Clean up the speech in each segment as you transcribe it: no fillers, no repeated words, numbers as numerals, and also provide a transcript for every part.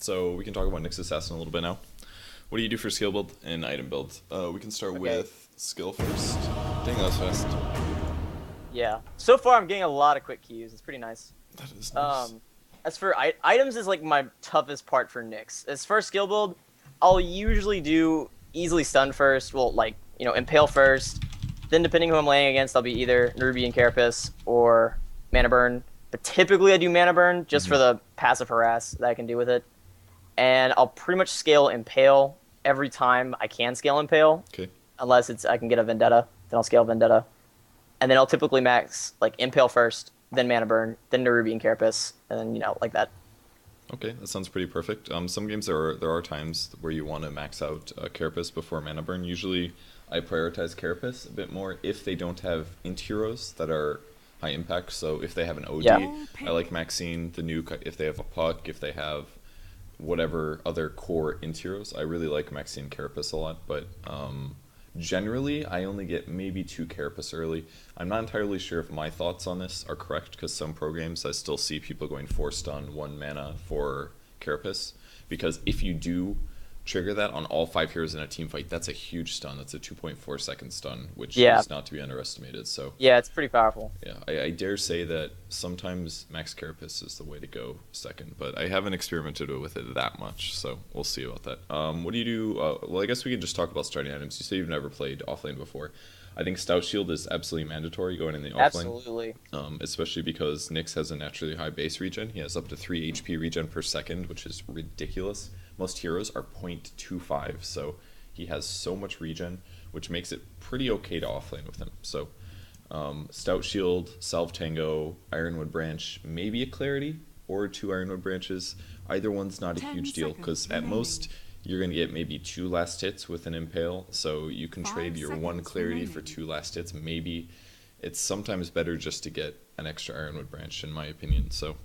So we can talk about Nyx Assassin a little bit now. What do you do for skill build and item build? We can start with skill first. Dang, that was fast. Yeah. So far, I'm getting a lot of quick Qs. It's pretty nice. That is nice. As for items is like my toughest part for Nyx. As for skill build, I'll usually do easily stun first. Well, like, impale first. Then depending who I'm laying against, I'll be either Nerubian Carapace or Mana Burn. But typically I do Mana Burn just for the passive harass that I can do with it. And I'll pretty much scale Impale every time I can scale Impale. Okay. Unless I can get a Vendetta, then I'll scale Vendetta. And then I'll typically max like Impale first, then Mana Burn, then Nerubian Carapace, and then like that. Okay, that sounds pretty perfect. Some games there are times where you want to max out Carapace before Mana Burn. Usually I prioritize Carapace a bit more if they don't have int heroes that are high impact. So if they have an OD, I like maxing the nuke. If they have a puck, if they have whatever other core int heroes, I really like maxing Carapace a lot. But generally, I only get maybe 2 Carapace early. I'm not entirely sure if my thoughts on this are correct, because some pro games I still see people going 4 stun, 1 mana for Carapace. Because if you do trigger that on all 5 heroes in a team fight, that's a huge stun. That's a 2.4 second stun, which is not to be underestimated. So yeah, it's pretty powerful. Yeah, I dare say that sometimes Max Carapace is the way to go second, but I haven't experimented with it that much, so we'll see about that. What do you do? Well, I guess we can just talk about starting items. You say you've never played offlane before. I think Stout Shield is absolutely mandatory going in the offlane. Absolutely. Especially because Nyx has a naturally high base regen. He has up to 3 HP regen per second, which is ridiculous. Most heroes are 0.25, so he has so much regen, which makes it pretty okay to offlane with him. So Stout Shield, Salve Tango, Ironwood Branch, maybe a Clarity, or 2 Ironwood Branches. Either one's not a huge deal, because at most you're going to get maybe 2 last hits with an Impale, so you can trade your 1 Clarity for 2 last hits. Maybe it's sometimes better just to get an extra Ironwood Branch, in my opinion. So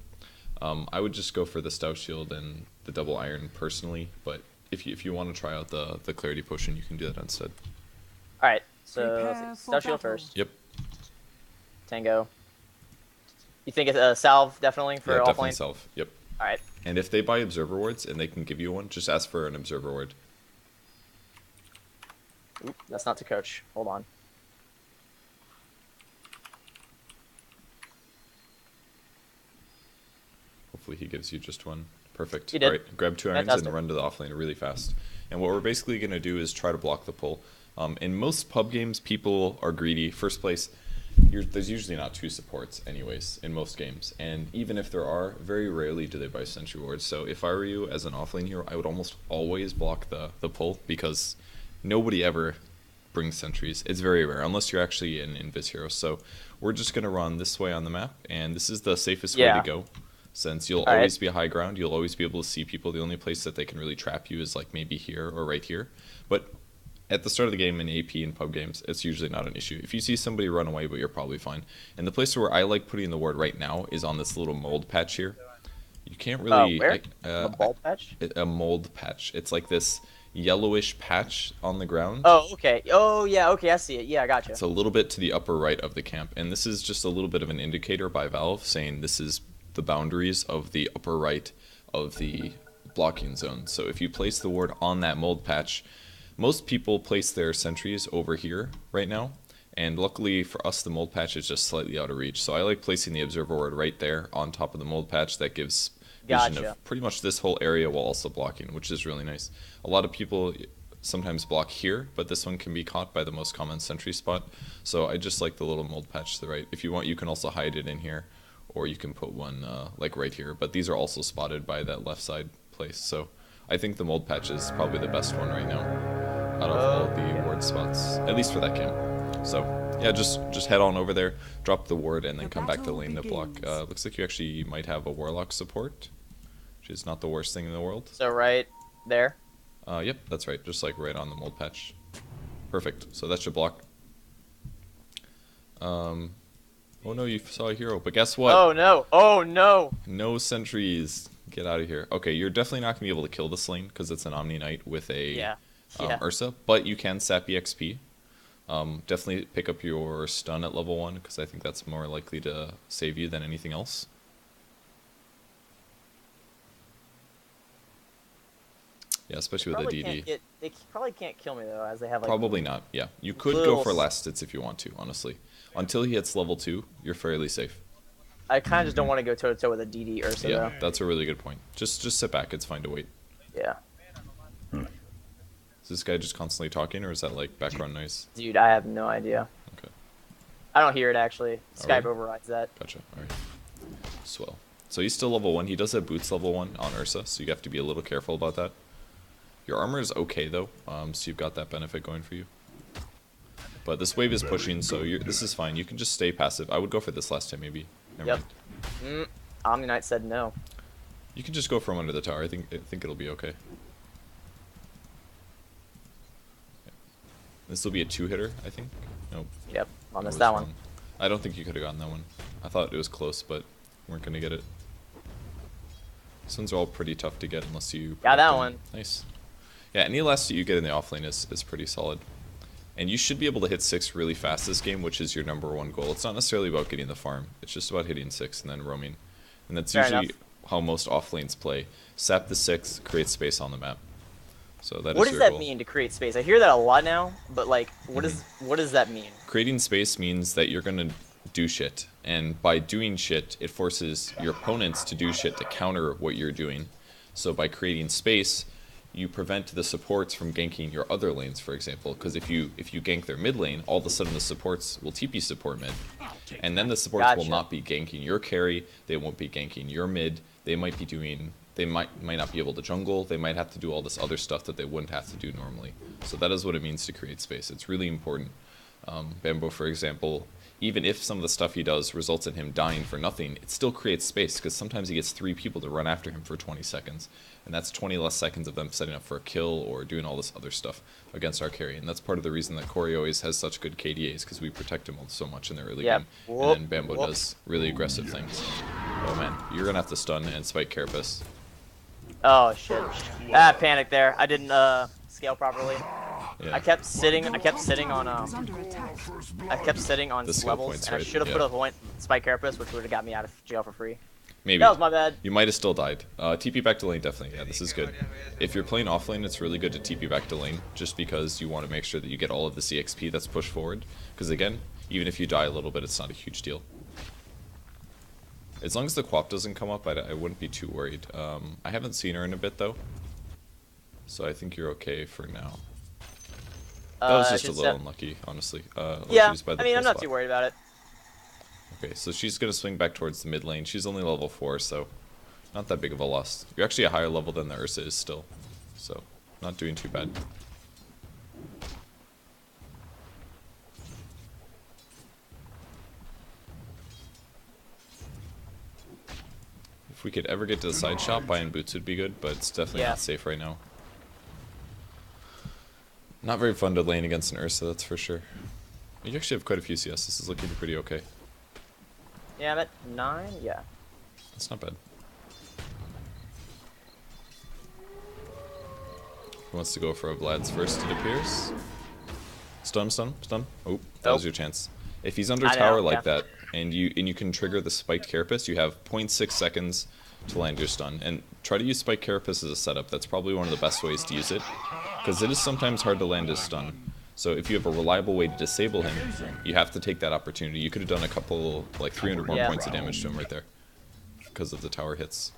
I would just go for the Stout Shield and the double Iron personally, but if you want to try out the Clarity Potion, you can do that instead. Alright, so Stout Shield first. Yep. Tango. You think it's a Salve definitely for offlane? Definitely Salve. Yep. Alright. And if they buy Observer Wards and they can give you one, just ask for an Observer Ward. Oop, that's not to coach. Hold on. Hopefully he gives you just one. Perfect. He did. Alright, grab 2 irons Fantastic. and run to the offlane really fast. And what we're basically going to do is try to block the pull. In most pub games, people are greedy. First place, there's usually not 2 supports anyways in most games. And even if there are, very rarely do they buy sentry wards. So if I were you as an offlane hero, I would almost always block the pull, because nobody ever brings sentries. It's very rare, unless you're actually an invis hero. So we're just going to run this way on the map, and this is the safest way to go. Since you'll always be high ground, you'll always be able to see people. The only place that they can really trap you is like maybe here or right here. But at the start of the game in AP and pub games, it's usually not an issue. If you see somebody run away, but you're probably fine. And the place where I like putting the ward right now is on this little mold patch here. You can't really... where? A mold patch? A mold patch. It's like this yellowish patch on the ground. Oh, okay. Oh, yeah, okay, I see it. Yeah, I gotcha. It's a little bit to the upper right of the camp. And this is just a little bit of an indicator by Valve saying this is the boundaries of the upper right of the blocking zone. So if you place the ward on that mold patch, most people place their sentries over here right now, and luckily for us the mold patch is just slightly out of reach. So I like placing the observer ward right there on top of the mold patch. That gives vision of pretty much this whole area while also blocking, which is really nice. A lot of people sometimes block here, but this one can be caught by the most common sentry spot. So I just like the little mold patch to the right. If you want, you can also hide it in here, or you can put one like right here, but these are also spotted by that left side place. So I think the mold patch is probably the best one right now out of all the ward spots, at least for that camp. So yeah, just head on over there, drop the ward, and then come back to the lane to block. Looks like you actually might have a warlock support, which is not the worst thing in the world. So right there? Yep, that's right, just like right on the mold patch. Perfect, so that should block. Oh no, you saw a hero, but guess what? Oh no, oh no! No sentries. Get out of here. Okay, you're definitely not going to be able to kill this lane because it's an Omni Knight with a Ursa, but you can sap EXP. Definitely pick up your stun at level 1 because I think that's more likely to save you than anything else. Yeah, especially with a DD. They probably can't kill me though, as they have like. Probably not. Yeah, you could go for last hits if you want to. Honestly, until he hits level 2, you're fairly safe. I kind of just don't want to go toe to toe with a DD Ursa. Yeah, though. that's a really good point. Just sit back. It's fine to wait. Yeah. Is this guy just constantly talking, or is that like background noise? Dude, I have no idea. Okay. I don't hear it actually. Skype Alright. overrides that. Gotcha. All right. Swell. So he's still level 1. He does have boots level 1 on Ursa, so you have to be a little careful about that. Your armor is okay though, so you've got that benefit going for you. But this wave is pushing, so this is fine. You can just stay passive. I would go for this last time maybe. Never mind. Omni Knight said no. You can just go from under the tower. I think it'll be okay. This will be a 2-hitter, I think. Nope. Yep, I'll miss was that wrong. one. I don't think you could have gotten that one. I thought it was close, but weren't gonna get it. These ones are all pretty tough to get unless you Got that them. one. Nice. Yeah, any elastic you get in the offlane is pretty solid. And you should be able to hit 6 really fast this game, which is your #1 goal. It's not necessarily about getting the farm. It's just about hitting 6 and then roaming. And that's Fair usually enough. how most offlanes play. Sap the 6, create space on the map. So that What is does your that goal. mean to create space? I hear that a lot now, but like, what does that mean? Creating space means that you're going to do shit. And by doing shit, it forces your opponents to do shit to counter what you're doing. So by creating space, you prevent the supports from ganking your other lanes, for example. Because if you gank their mid lane, all of a sudden the supports will TP support mid. And then the supports will Gotcha. not be ganking your carry, they won't be ganking your mid, they might be doing... They might not be able to jungle, they might have to do all this other stuff that they wouldn't have to do normally. So that is what it means to create space. It's really important. Bambo, for example, even if some of the stuff he does results in him dying for nothing, it still creates space, because sometimes he gets 3 people to run after him for 20 seconds. And that's 20 less seconds of them setting up for a kill or doing all this other stuff against our carry. And that's part of the reason that Corey always has such good KDAs, because we protect him so much in the early game. And then Bambo does really aggressive things. Oh man, you're going to have to stun and spike Carapace. Oh shit! Ah, panic there. I didn't scale properly. Yeah. I kept sitting on The skill levels, points, and I right? should have Yeah. put a point spike carapace, which would have got me out of jail for free. Maybe. That was my bad. You might have still died. TP back to lane, definitely. Yeah, this is good. If you're playing off lane, it's really good to TP back to lane, just because you want to make sure that you get all of the CXP that's pushed forward. Because again, even if you die a little bit, it's not a huge deal. As long as the quap doesn't come up, I wouldn't be too worried. I haven't seen her in a bit, though. So I think you're okay for now. That was just a little unlucky, honestly. Yeah, By the I mean, I'm full not spot. too worried about it. Okay, so she's going to swing back towards the mid lane. She's only level 4, so not that big of a loss. You're actually a higher level than the Ursa is still, so not doing too bad. If we could ever get to the side shop, buying boots would be good, but it's definitely not safe right now. Not very fun to lane against an Ursa, that's for sure. You actually have quite a few CS. This is looking pretty okay. Yeah, I'm at 9. Yeah. That's not bad. Who wants to go for a Vlad's first, it appears? Stun, stun, stun. Oh, that was your chance. If he's under tower like that, and you can trigger the spiked Carapace, you have 0.6 seconds to land your stun. And try to use spiked Carapace as a setup. That's probably one of the best ways to use it, because it is sometimes hard to land his stun. So if you have a reliable way to disable him, you have to take that opportunity. You could have done a couple, like 300 more points of damage to him right there, because of the tower hits.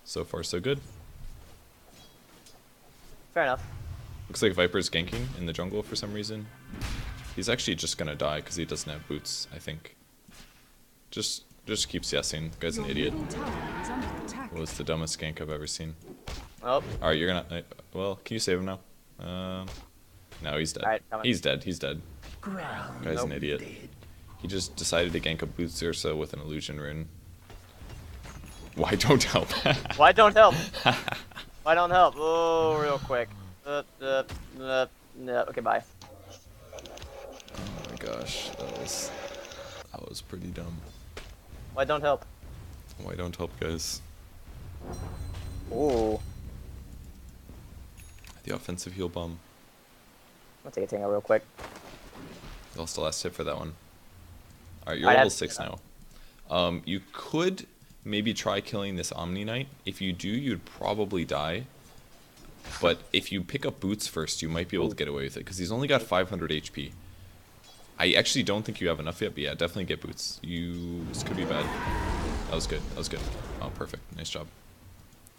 So far, so good. Fair enough. Looks like Viper's ganking in the jungle for some reason. He's actually just gonna die because he doesn't have boots, I think. Just keeps yesing. The guy's an idiot. Was the dumbest gank I've ever seen. Oh. Alright, you're gonna... well, can you save him now? No, he's dead. He's dead, he's dead. Guy's an idiot. He just decided to gank a boots Ursa with an illusion rune. Why don't help? Why don't help? Why don't help? Oh, real quick. No. Okay, bye. Oh my gosh, that was pretty dumb. Why don't help? Why don't help, guys? Ooh. The offensive heal bomb. I'll take a tango real quick. Lost the last hit for that one. Alright, you're level 6 now. You could maybe try killing this Omni Knight. If you do, you'd probably die. But if you pick up boots first, you might be able to get away with it, because he's only got 500 HP. I actually don't think you have enough yet, but yeah, definitely get boots. This could be bad. That was good. That was good. Oh, perfect. Nice job.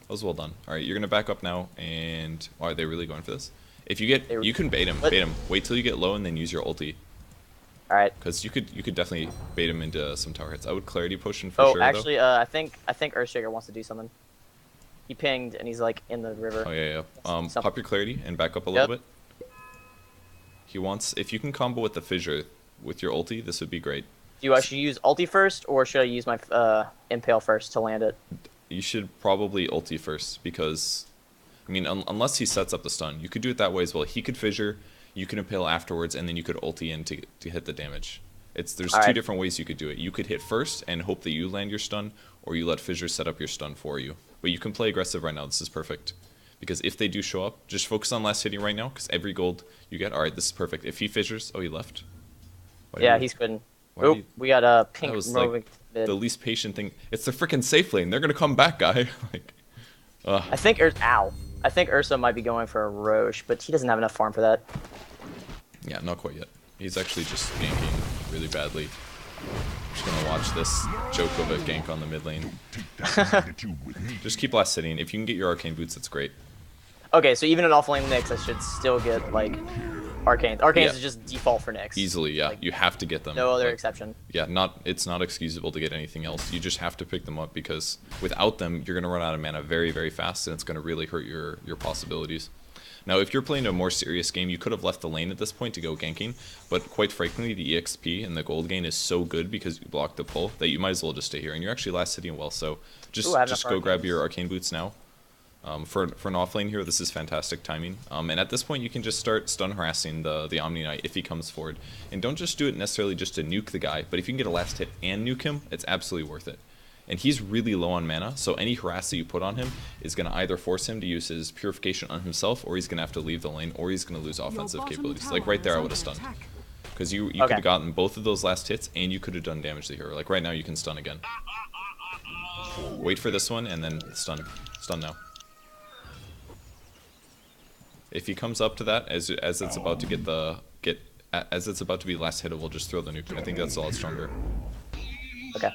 That was well done. All right, you're gonna back up now, and are they really going for this? If you get, you can bait him. Bait him. Wait till you get low, and then use your ulti. All right. Because you could definitely bait him into some tower hits. I would clarity potion for sure. Oh, actually, I think Earthshaker wants to do something. He pinged, and he's like in the river. Oh yeah. Pop your clarity and back up a little bit. He wants, if you can combo with the fissure with your ulti, this would be great. I should use ulti first, or should I use my impale first to land it? You should probably ulti first, because, I mean, unless he sets up the stun, you could do it that way as well. He could fissure, you can impale afterwards, and then you could ulti in to hit the damage. There's two different ways you could do it. You could hit first and hope that you land your stun, or you let fissure set up your stun for you. But you can play aggressive right now. This is perfect. Because if they do show up, just focus on last hitting right now, because every gold you get, alright, this is perfect. If he fissures, oh, he left. Yeah, he's quitting. Oh, we got a pink moving. Like the least patient thing. It's the freaking safe lane. They're gonna come back, guy. Like, I think I think Ursa might be going for a Roche, but he doesn't have enough farm for that. Yeah, not quite yet. He's actually just ganking really badly. Just gonna watch this joke of a gank on the mid lane. Just keep last hitting. If you can get your arcane boots, that's great. Okay, so even in off-lane Nyx, I should still get, like, Arcanes. Arcanes is just default for Nyx. Easily, yeah. Like, you have to get them. No other exception. Yeah, it's not excusable to get anything else. You just have to pick them up, because without them, you're going to run out of mana very, very fast, and it's going to really hurt your possibilities. Now, if you're playing a more serious game, you could have left the lane at this point to go ganking, but quite frankly, the EXP and the gold gain is so good because you blocked the pull that you might as well just stay here, and you're actually last hitting well, so just go grab your arcane boots now. For an offlane hero, this is fantastic timing. And at this point, you can just start stun harassing the Omni Knight if he comes forward. And don't just do it necessarily just to nuke the guy, but if you can get a last hit and nuke him, it's absolutely worth it. And he's really low on mana, so any harass that you put on him is going to either force him to use his purification on himself, or he's going to have to leave the lane, or he's going to lose offensive capabilities. Like right there, I would have stunned. Because you could have gotten both of those last hits, and you could have done damage to the hero. Like right now, you can stun again. Wait for this one, and then stun. Stun now. If he comes up to that, as it's about to as it's about to be last hittable, just throw the nuke. I think that's a lot stronger. Okay.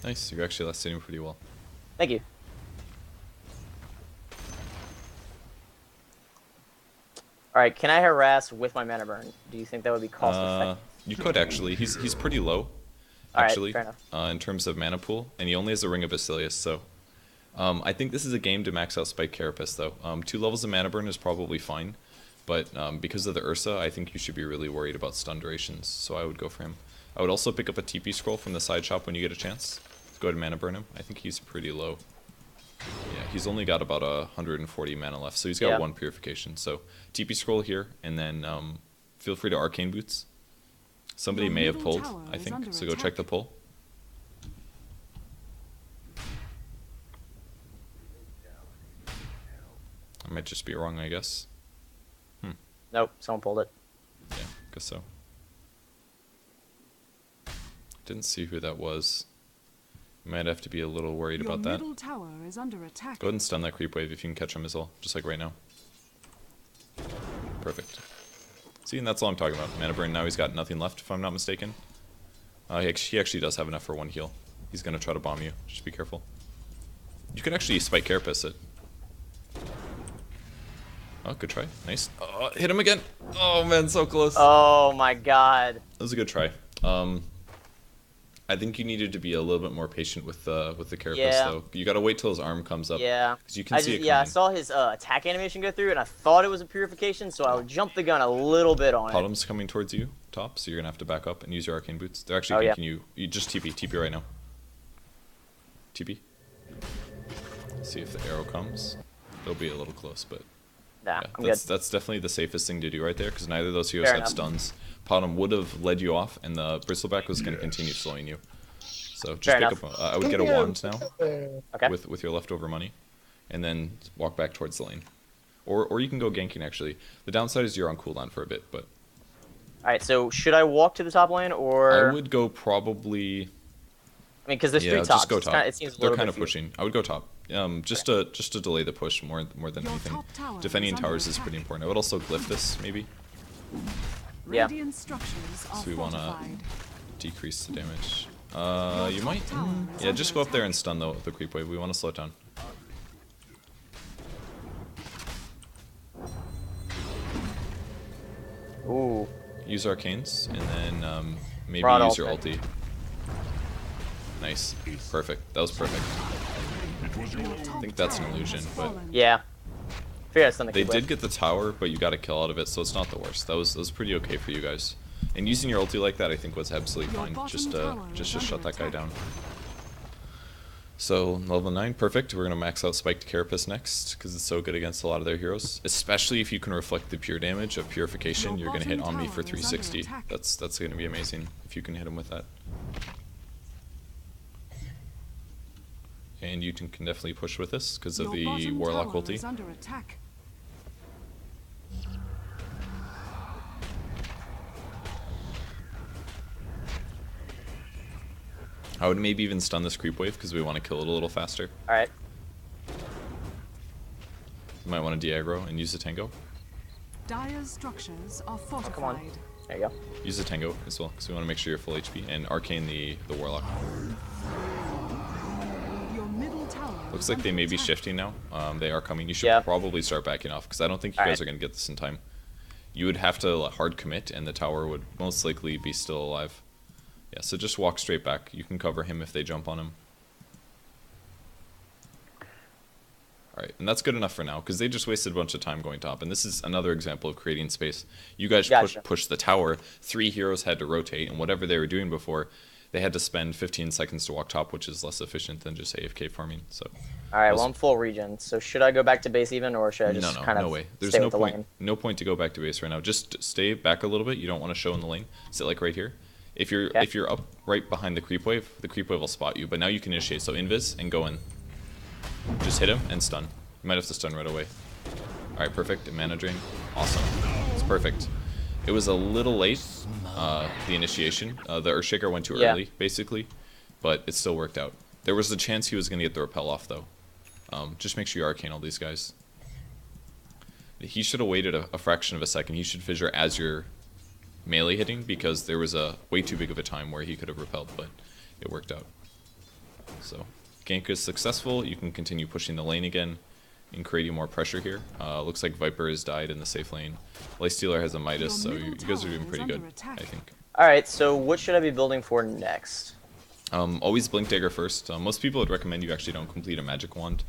Nice, you're actually last hitting pretty well. Thank you. Alright, can I harass with my mana burn? Do you think that would be cost effective? You could actually. He's pretty low, actually, in terms of mana pool, and he only has a Ring of Basilius, so I think this is a game to max out Spike Carapace, though. 2 levels of mana burn is probably fine, but because of the Ursa, I think you should be really worried about stun durations, so I would go for him. I would also pick up a TP scroll from the side shop when you get a chance. Go ahead and mana burn him. I think he's pretty low. Yeah, he's only got about 140 mana left, so he's got 1 purification. So TP scroll here, and then feel free to arcane boots. Somebody may have pulled, I think, so go check the pull. I might just be wrong, I guess. Nope, someone pulled it. Yeah, guess so. Didn't see who that was. You might have to be a little worried about that. Tower is under attack. Go ahead and stun that creep wave if you can catch him as well, just like right now. Perfect. See, and that's all I'm talking about. Mana burn, now he's got nothing left, if I'm not mistaken. He actually does have enough for 1 heal. He's going to try to bomb you. Just be careful. You could actually Spike Carapace it. Oh, good try. Nice. Oh, hit him again. Oh, man, so close. Oh, my God. That was a good try. I think you needed to be a little bit more patient with the Carapace, though. You got to wait till his arm comes up. Yeah. Because you can see it coming. Yeah, I saw his attack animation go through, and I thought it was a purification, so I would jump the gun a little bit on it. Bottom's coming towards you, top, so you're going to have to back up and use your arcane boots. They're actually making you... You just TP. TP right now. TP. See if the arrow comes. It'll be a little close, but... Nah, yeah, I'm good. That's definitely the safest thing to do right there, because neither of those heroes have stuns. Bottom would have led you off, and the Bristleback was going to continue slowing you. So just pick up. I would get a wand now with your leftover money, and then walk back towards the lane. Or you can go ganking, actually. The downside is you're on cooldown for a bit, but... Alright, so should I walk to the top lane, or... I would go probably... I mean, because there's 3 tops. Just go top. Kinda, it seems a They're little kind bit of pushing. I would go top. Just to delay the push more than anything. Defending towers is pretty important. I would also glyph this, maybe. Yeah. So we want to decrease the damage. You might... Yeah, just go up there and stun the creep wave. We want to slow it down. Ooh. Use arcanes, and then maybe Broad use your ult. ulti. Nice. Perfect. That was perfect. I think that's an illusion, but... Yeah. Figure out They did get the tower, but you got a kill out of it, so it's not the worst. That was pretty okay for you guys. And using your ulti like that, I think was absolutely fine. Just to shut that guy down. So level 9, perfect. We're gonna max out Spiked Carapace next because it's so good against a lot of their heroes. Especially if you can reflect the pure damage of Purification, you're gonna hit Omni for 360. That's gonna be amazing if you can hit him with that. And you can definitely push with this because of the Warlock ulti. I would maybe even stun this creep wave because we want to kill it a little faster. Alright. You might want to de-aggro and use the tango. Dire's structures are fortified. Come on. There you go. Use the tango as well because we want to make sure you're full HP. And arcane the Warlock. Your middle tower Looks like they may be shifting now. They are coming. You should probably start backing off because I don't think you guys are going to get this in time. You would have to hard commit and the tower would most likely be still alive. Yeah, so just walk straight back. You can cover him if they jump on him. Alright, and that's good enough for now, because they just wasted a bunch of time going top, and this is another example of creating space. You guys push the tower, 3 heroes had to rotate, and whatever they were doing before, they had to spend 15 seconds to walk top, which is less efficient than just AFK farming. So. Alright, well I'm full regen, so should I go back to base even, or should I just kind of no way. There's stay with the lane? No point to go back to base right now. Just stay back a little bit. You don't want to show in the lane. Sit like right here. If you're up right behind the creep wave will spot you. But now you can initiate. So invis and go in. Just hit him and stun. You might have to stun right away. All right, perfect. And mana drain. Awesome. It's perfect. It was a little late, the initiation. The Earthshaker went too early, basically, but it still worked out. There was a chance he was going to get the repel off, though. Just make sure you arcane all these guys. He should have waited a fraction of a second. He should fissure as you're melee hitting, because there was a way too big of a time where he could have repelled, but it worked out. So gank is successful. You can continue pushing the lane again and creating more pressure here. Looks like Viper has died in the safe lane. Lifestealer has a Midas, so you guys are doing pretty good, I think. Alright, so what should I be building for next? Always Blink Dagger first. Most people would recommend you actually don't complete a magic wand,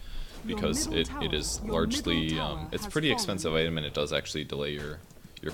because it is largely, it's a pretty expensive item and it does actually delay your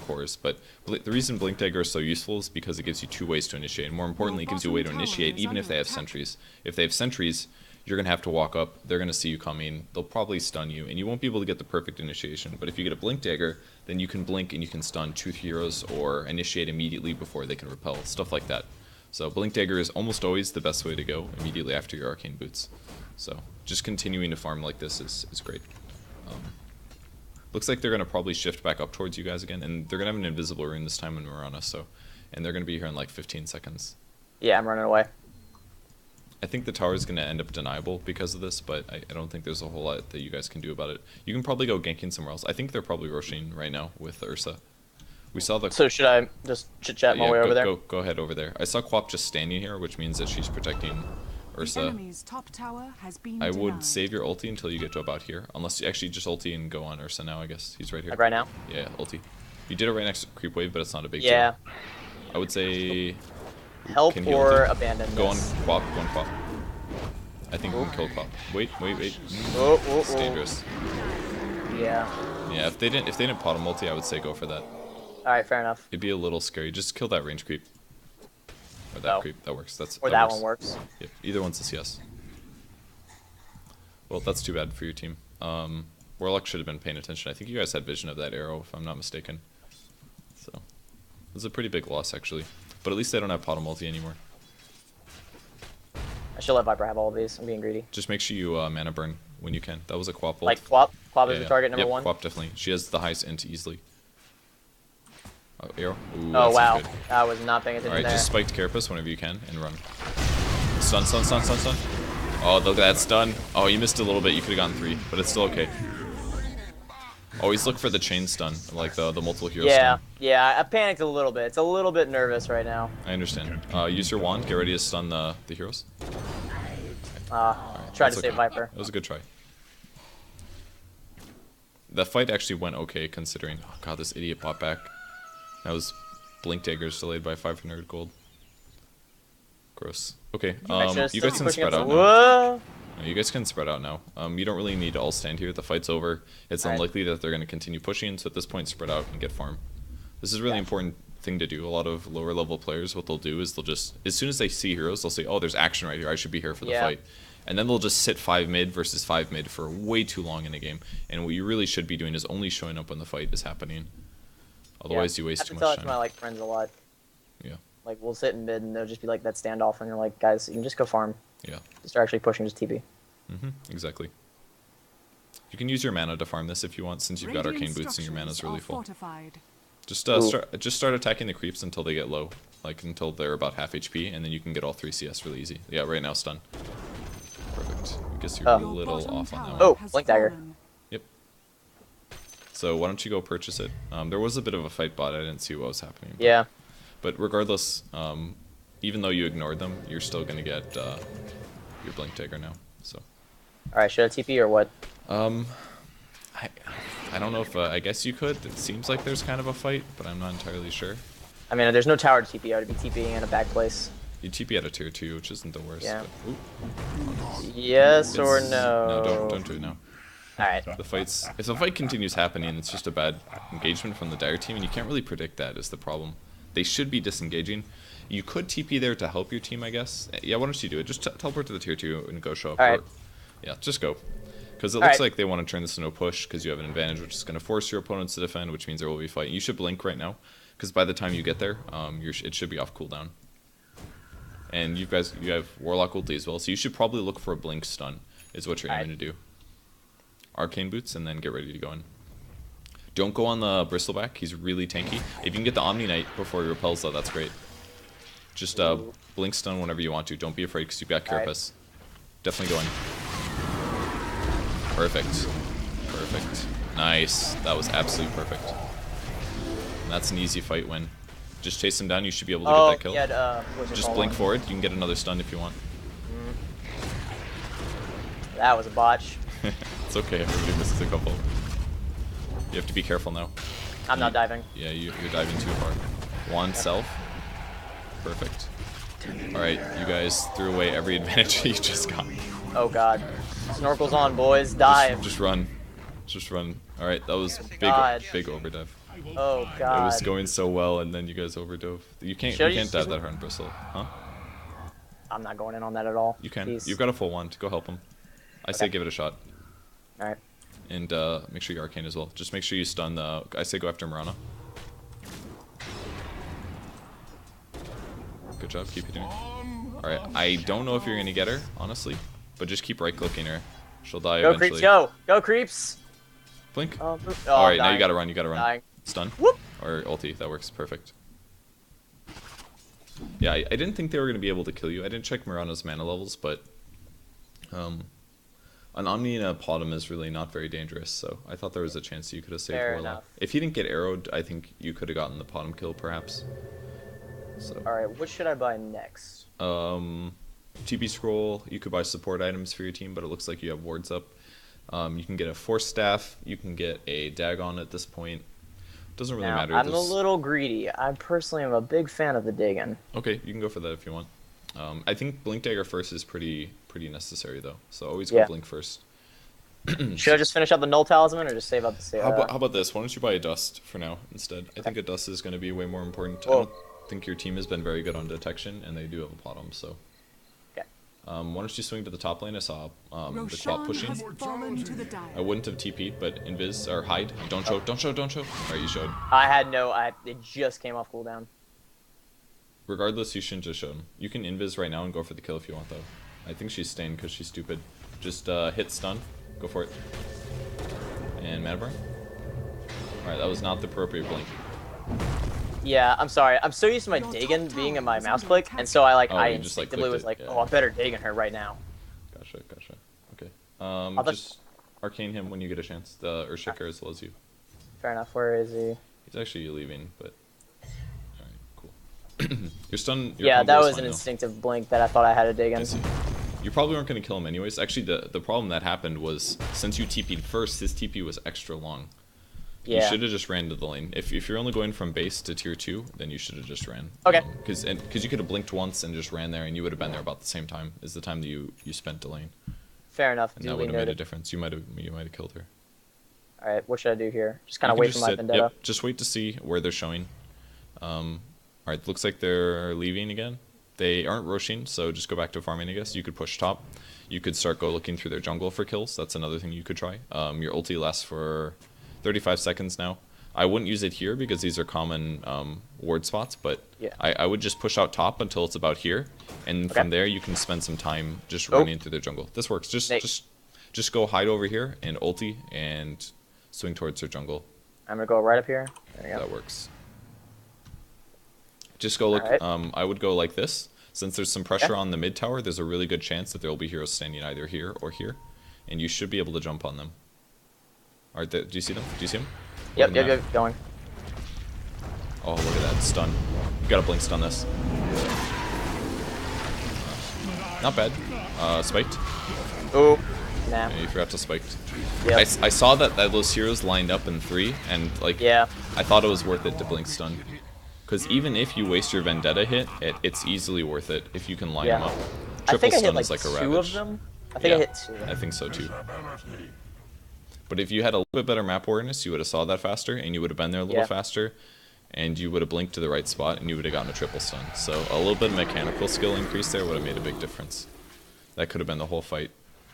cores. But the reason Blink Dagger is so useful is because it gives you 2 ways to initiate. And more importantly, it gives you a way to initiate even if they have sentries. If they have sentries, you're going to have to walk up, they're going to see you coming, they'll probably stun you, and you won't be able to get the perfect initiation. But if you get a Blink Dagger, then you can blink and you can stun 2 heroes or initiate immediately before they can repel, stuff like that. So Blink Dagger is almost always the best way to go immediately after your Arcane Boots. So just continuing to farm like this is great. Looks like they're going to probably shift back up towards you guys again, and they're going to have an invisible rune this time when we're on us, so, and they're going to be here in like 15 seconds. Yeah, I'm running away. I think the tower is going to end up deniable because of this, but I don't think there's a whole lot that you guys can do about it. You can probably go ganking somewhere else. I think they're probably rushing right now with Ursa. We saw the... So should I just chit-chat my way over there? Go ahead over there. I saw Quap just standing here, which means that she's protecting Ursa. Top tower has been I would denied. save your ulti until you get to about here. Unless you actually just ulti and go on Ursa now, I guess. He's right here. Like right now? Yeah, ulti. You did it right next to Creep Wave, but it's not a big deal. I would say... Help or abandon Go on this. Quap, go on Quap. I think we can kill Quap. Wait. It's dangerous. Yeah. Yeah, if they didn't pot a multi, I would say go for that. Alright, fair enough. It'd be a little scary. Just kill that range creep. Or that creep. That works. That one works. Yep. Either one's a CS. Well, that's too bad for your team. Warlock should have been paying attention. I think you guys had vision of that arrow, if I'm not mistaken. So, it was a pretty big loss, actually. But at least they don't have pot multi anymore. I should let Viper have all of these. I'm being greedy. Just make sure you mana burn when you can. That was a Quap ult. Like Quap. Quap Yeah, is the yeah. target number Yep, one. Quap definitely. She has the highest int easily. Oh, arrow. Ooh, Oh that's not wow, good. I was not paying attention Alright, there. just spiked Carapace whenever you can and run. Stun, stun, stun, stun, stun. Oh, look at that stun. Oh, you missed a little bit. You could have gotten 3, but it's still okay. Always look for the chain stun, like the multiple hero Yeah, stun. yeah, I panicked a little bit. It's a little bit nervous right now. I understand. Use your wand. Get ready to stun the heroes. Tried That's to save okay. Viper. That was a good try. The fight actually went okay considering. Oh god, this idiot bought back. That was Blink Daggers delayed by 500 gold. Gross. Okay, you guys can spread out now. Whoa! No, you guys can spread out now. You don't really need to all stand here. The fight's over. It's Alright. unlikely that they're going to continue pushing, so at this point, spread out and get farm. This is a really important thing to do. A lot of lower level players, what they'll do is they'll just, as soon as they see heroes, they'll say, oh, there's action right here. I should be here for the fight. And then they'll just sit 5 mid versus 5 mid for way too long in a game. And what you really should be doing is only showing up when the fight is happening. Otherwise, you waste too much I have to time. tell that to my friends a lot. Yeah. Like we'll sit in mid and they'll just be like that standoff, and you're like, guys, you can just go farm. Yeah. Just start actually pushing, just TP. Exactly. You can use your mana to farm this if you want, since you've got arcane boots and your mana's really full. Fortified. Just start attacking the creeps until they get low, like until they're about half HP, and then you can get all 3 CS really easy. Yeah, right now stun. Perfect. I guess you're a Your little bottom off on that tower one. Oh, has Blink Dagger. fallen. Yep. So why don't you go purchase it? There was a bit of a fight bot. I didn't see what was happening. Yeah. But regardless, even though you ignored them, you're still gonna get your Blink Dagger now. So. All right, should I TP or what? I don't know if I guess you could. It seems like there's kind of a fight, but I'm not entirely sure. I mean, there's no tower to TP. I would be TPing in a back place. You TP at a tier 2, which isn't the worst. Yeah. But, ooh, Yes or it's- no? No, don't do it now. All right. The fights. If the fight continues happening, it's just a bad engagement from the Dire team, and you can't really predict that. Is the problem? They should be disengaging. You could TP there to help your team, I guess. Yeah, why don't you do it? Just teleport to the tier 2 and go show up. All right. Yeah, just go. Because it All looks right. like they want to turn this into a push because you have an advantage, which is going to force your opponents to defend, which means there will be fight. You should blink right now, because by the time you get there, it should be off cooldown. And you have Warlock ulti as well, so you should probably look for a blink stun, is what you're All aiming to do. Arcane boots, and then get ready to go in. Don't go on the Bristleback, he's really tanky. If you can get the Omni Knight before he repels, though, that's great. Just blink stun whenever you want to. Don't be afraid, because you've got Carapace. Definitely go in. Perfect. Perfect. Nice. That was absolutely perfect. And that's an easy fight win. Just chase him down, you should be able to get that kill. Yeah, Just blink forward, you can get another stun if you want. That was a botch. It's okay, everybody misses a couple. You have to be careful now. I'm not diving. Yeah, you're diving too far. Wand self. Perfect. Alright, you guys threw away every advantage you just got. Oh god. Snorkels on, boys. Dive. Just run. Just run. Alright, that was God. big overdive. Oh god. It was going so well, and then you guys overdove. You can't dive that hard in Bristle, huh? I'm not going in on that at all. You can. Jeez. You've got a full wand. Go help him. I say give it a shot. All right. And make sure you arcane as well. Just make sure you stun the. I say go after Mirana. Good job. Keep hitting her. All right. I don't know if you're gonna get her, honestly, but just keep right clicking her. She'll die Go eventually. creeps, go! Go creeps! Blink. Oh, All right. Now dying. you gotta run. You gotta run. Dying. Stun. Whoop! Or ulti. That works perfect. Yeah, I didn't think they were going to be able to kill you. I didn't check Mirana's mana levels, but an Omni and a Potom is really not very dangerous, so I thought there was a chance you could have saved Fair Warlock. enough. If you didn't get arrowed, I think you could have gotten the Potom kill, perhaps. So, Alright, what should I buy next? TP scroll, you could buy support items for your team, but it looks like you have wards up. You can get a Force Staff, you can get a Dagon at this point. Doesn't really Now, matter. I'm a little greedy. I personally am a big fan of the Dagon. Okay, you can go for that if you want. I think Blink Dagger first is pretty necessary though, so always go Yeah. Blink first. Should I just finish out the Null Talisman or just save up the How about this? Why don't you buy a Dust for now instead? I think a Dust is going to be way more important. I don't think your team has been very good on detection, and they do have a Potom, so. Okay. Why don't you swing to the top lane? I saw the Quap Roshan pushing. has fallen to the dire. I wouldn't have TP'd, but invis or hide. Don't show. Alright, you showed. I had no. It just came off cooldown. Regardless, you shouldn't just show him. You can invis right now and go for the kill if you want, though. I think she's staying because she's stupid. Just hit stun. Go for it. And mana burn. Alright, that was not the appropriate blink. Yeah, I'm sorry. I'm so used to my Dagon being in my mouse click, and so I You just, like, instinctively clicked was it, like, yeah. oh, I better Dagon her right now. Gotcha. Okay. I'll Just arcane him when you get a chance. The Urshiker as well as you. Fair enough. Where is he? He's actually leaving, but alright, cool. Your stun. Your Yeah, combo that is was fine, an though. instinctive blink that I thought I had a Dagon. I see. You probably weren't going to kill him anyways. Actually, the problem that happened was since you TP'd first, his TP was extra long. You Yeah. should have just ran to the lane. If you're only going from base to tier 2, then you should have just ran. Okay. Because you could have blinked once and just ran there, and you would have been there about the same time as the time that you spent delaying. Fair enough. And that Duly would have made a noted. difference. You might have killed her. All right, what should I do here? Just kind You of can wait just for my sit. vendetta. Yep, just wait to see where they're showing. Alright, looks like they're leaving again. They aren't rushing, so just go back to farming, I guess. You could push top. You could start looking through their jungle for kills. That's another thing you could try. Your ulti lasts for 35 seconds now. I wouldn't use it here because these are common ward spots, but Yeah. I would just push out top until it's about here, and Okay. from there you can spend some time just Oh. running through their jungle. This works. Nate. Just go hide over here and ulti and swing towards their jungle. I'm gonna go right up here. There we go. That works. Just go look. Alright. I would go like this. Since there's some pressure on the mid tower, there's a really good chance that there will be heroes standing either here or here, and you should be able to jump on them. Alright, do you see them? Do you see them? Yep, Going going. Oh, look at that stun. You gotta blink stun this. Not bad. Spiked. Ooh, nah. Yeah, you forgot to spike. Yep. I saw that those heroes lined up in 3, and like Yeah. I thought it was worth it to blink stun. Because even if you waste your vendetta hit, it's easily worth it if you can line Yeah. them up. I Triple think I hit stun like is like a 2 ravage. of them. I think I hit 2. I think so too. But if you had a little bit better map awareness, you would have saw that faster, and you would have been there a little Yeah. faster, and you would have blinked to the right spot, and you would have gotten a triple stun. So a little bit of mechanical skill increase there would have made a big difference. That could have been the whole fight.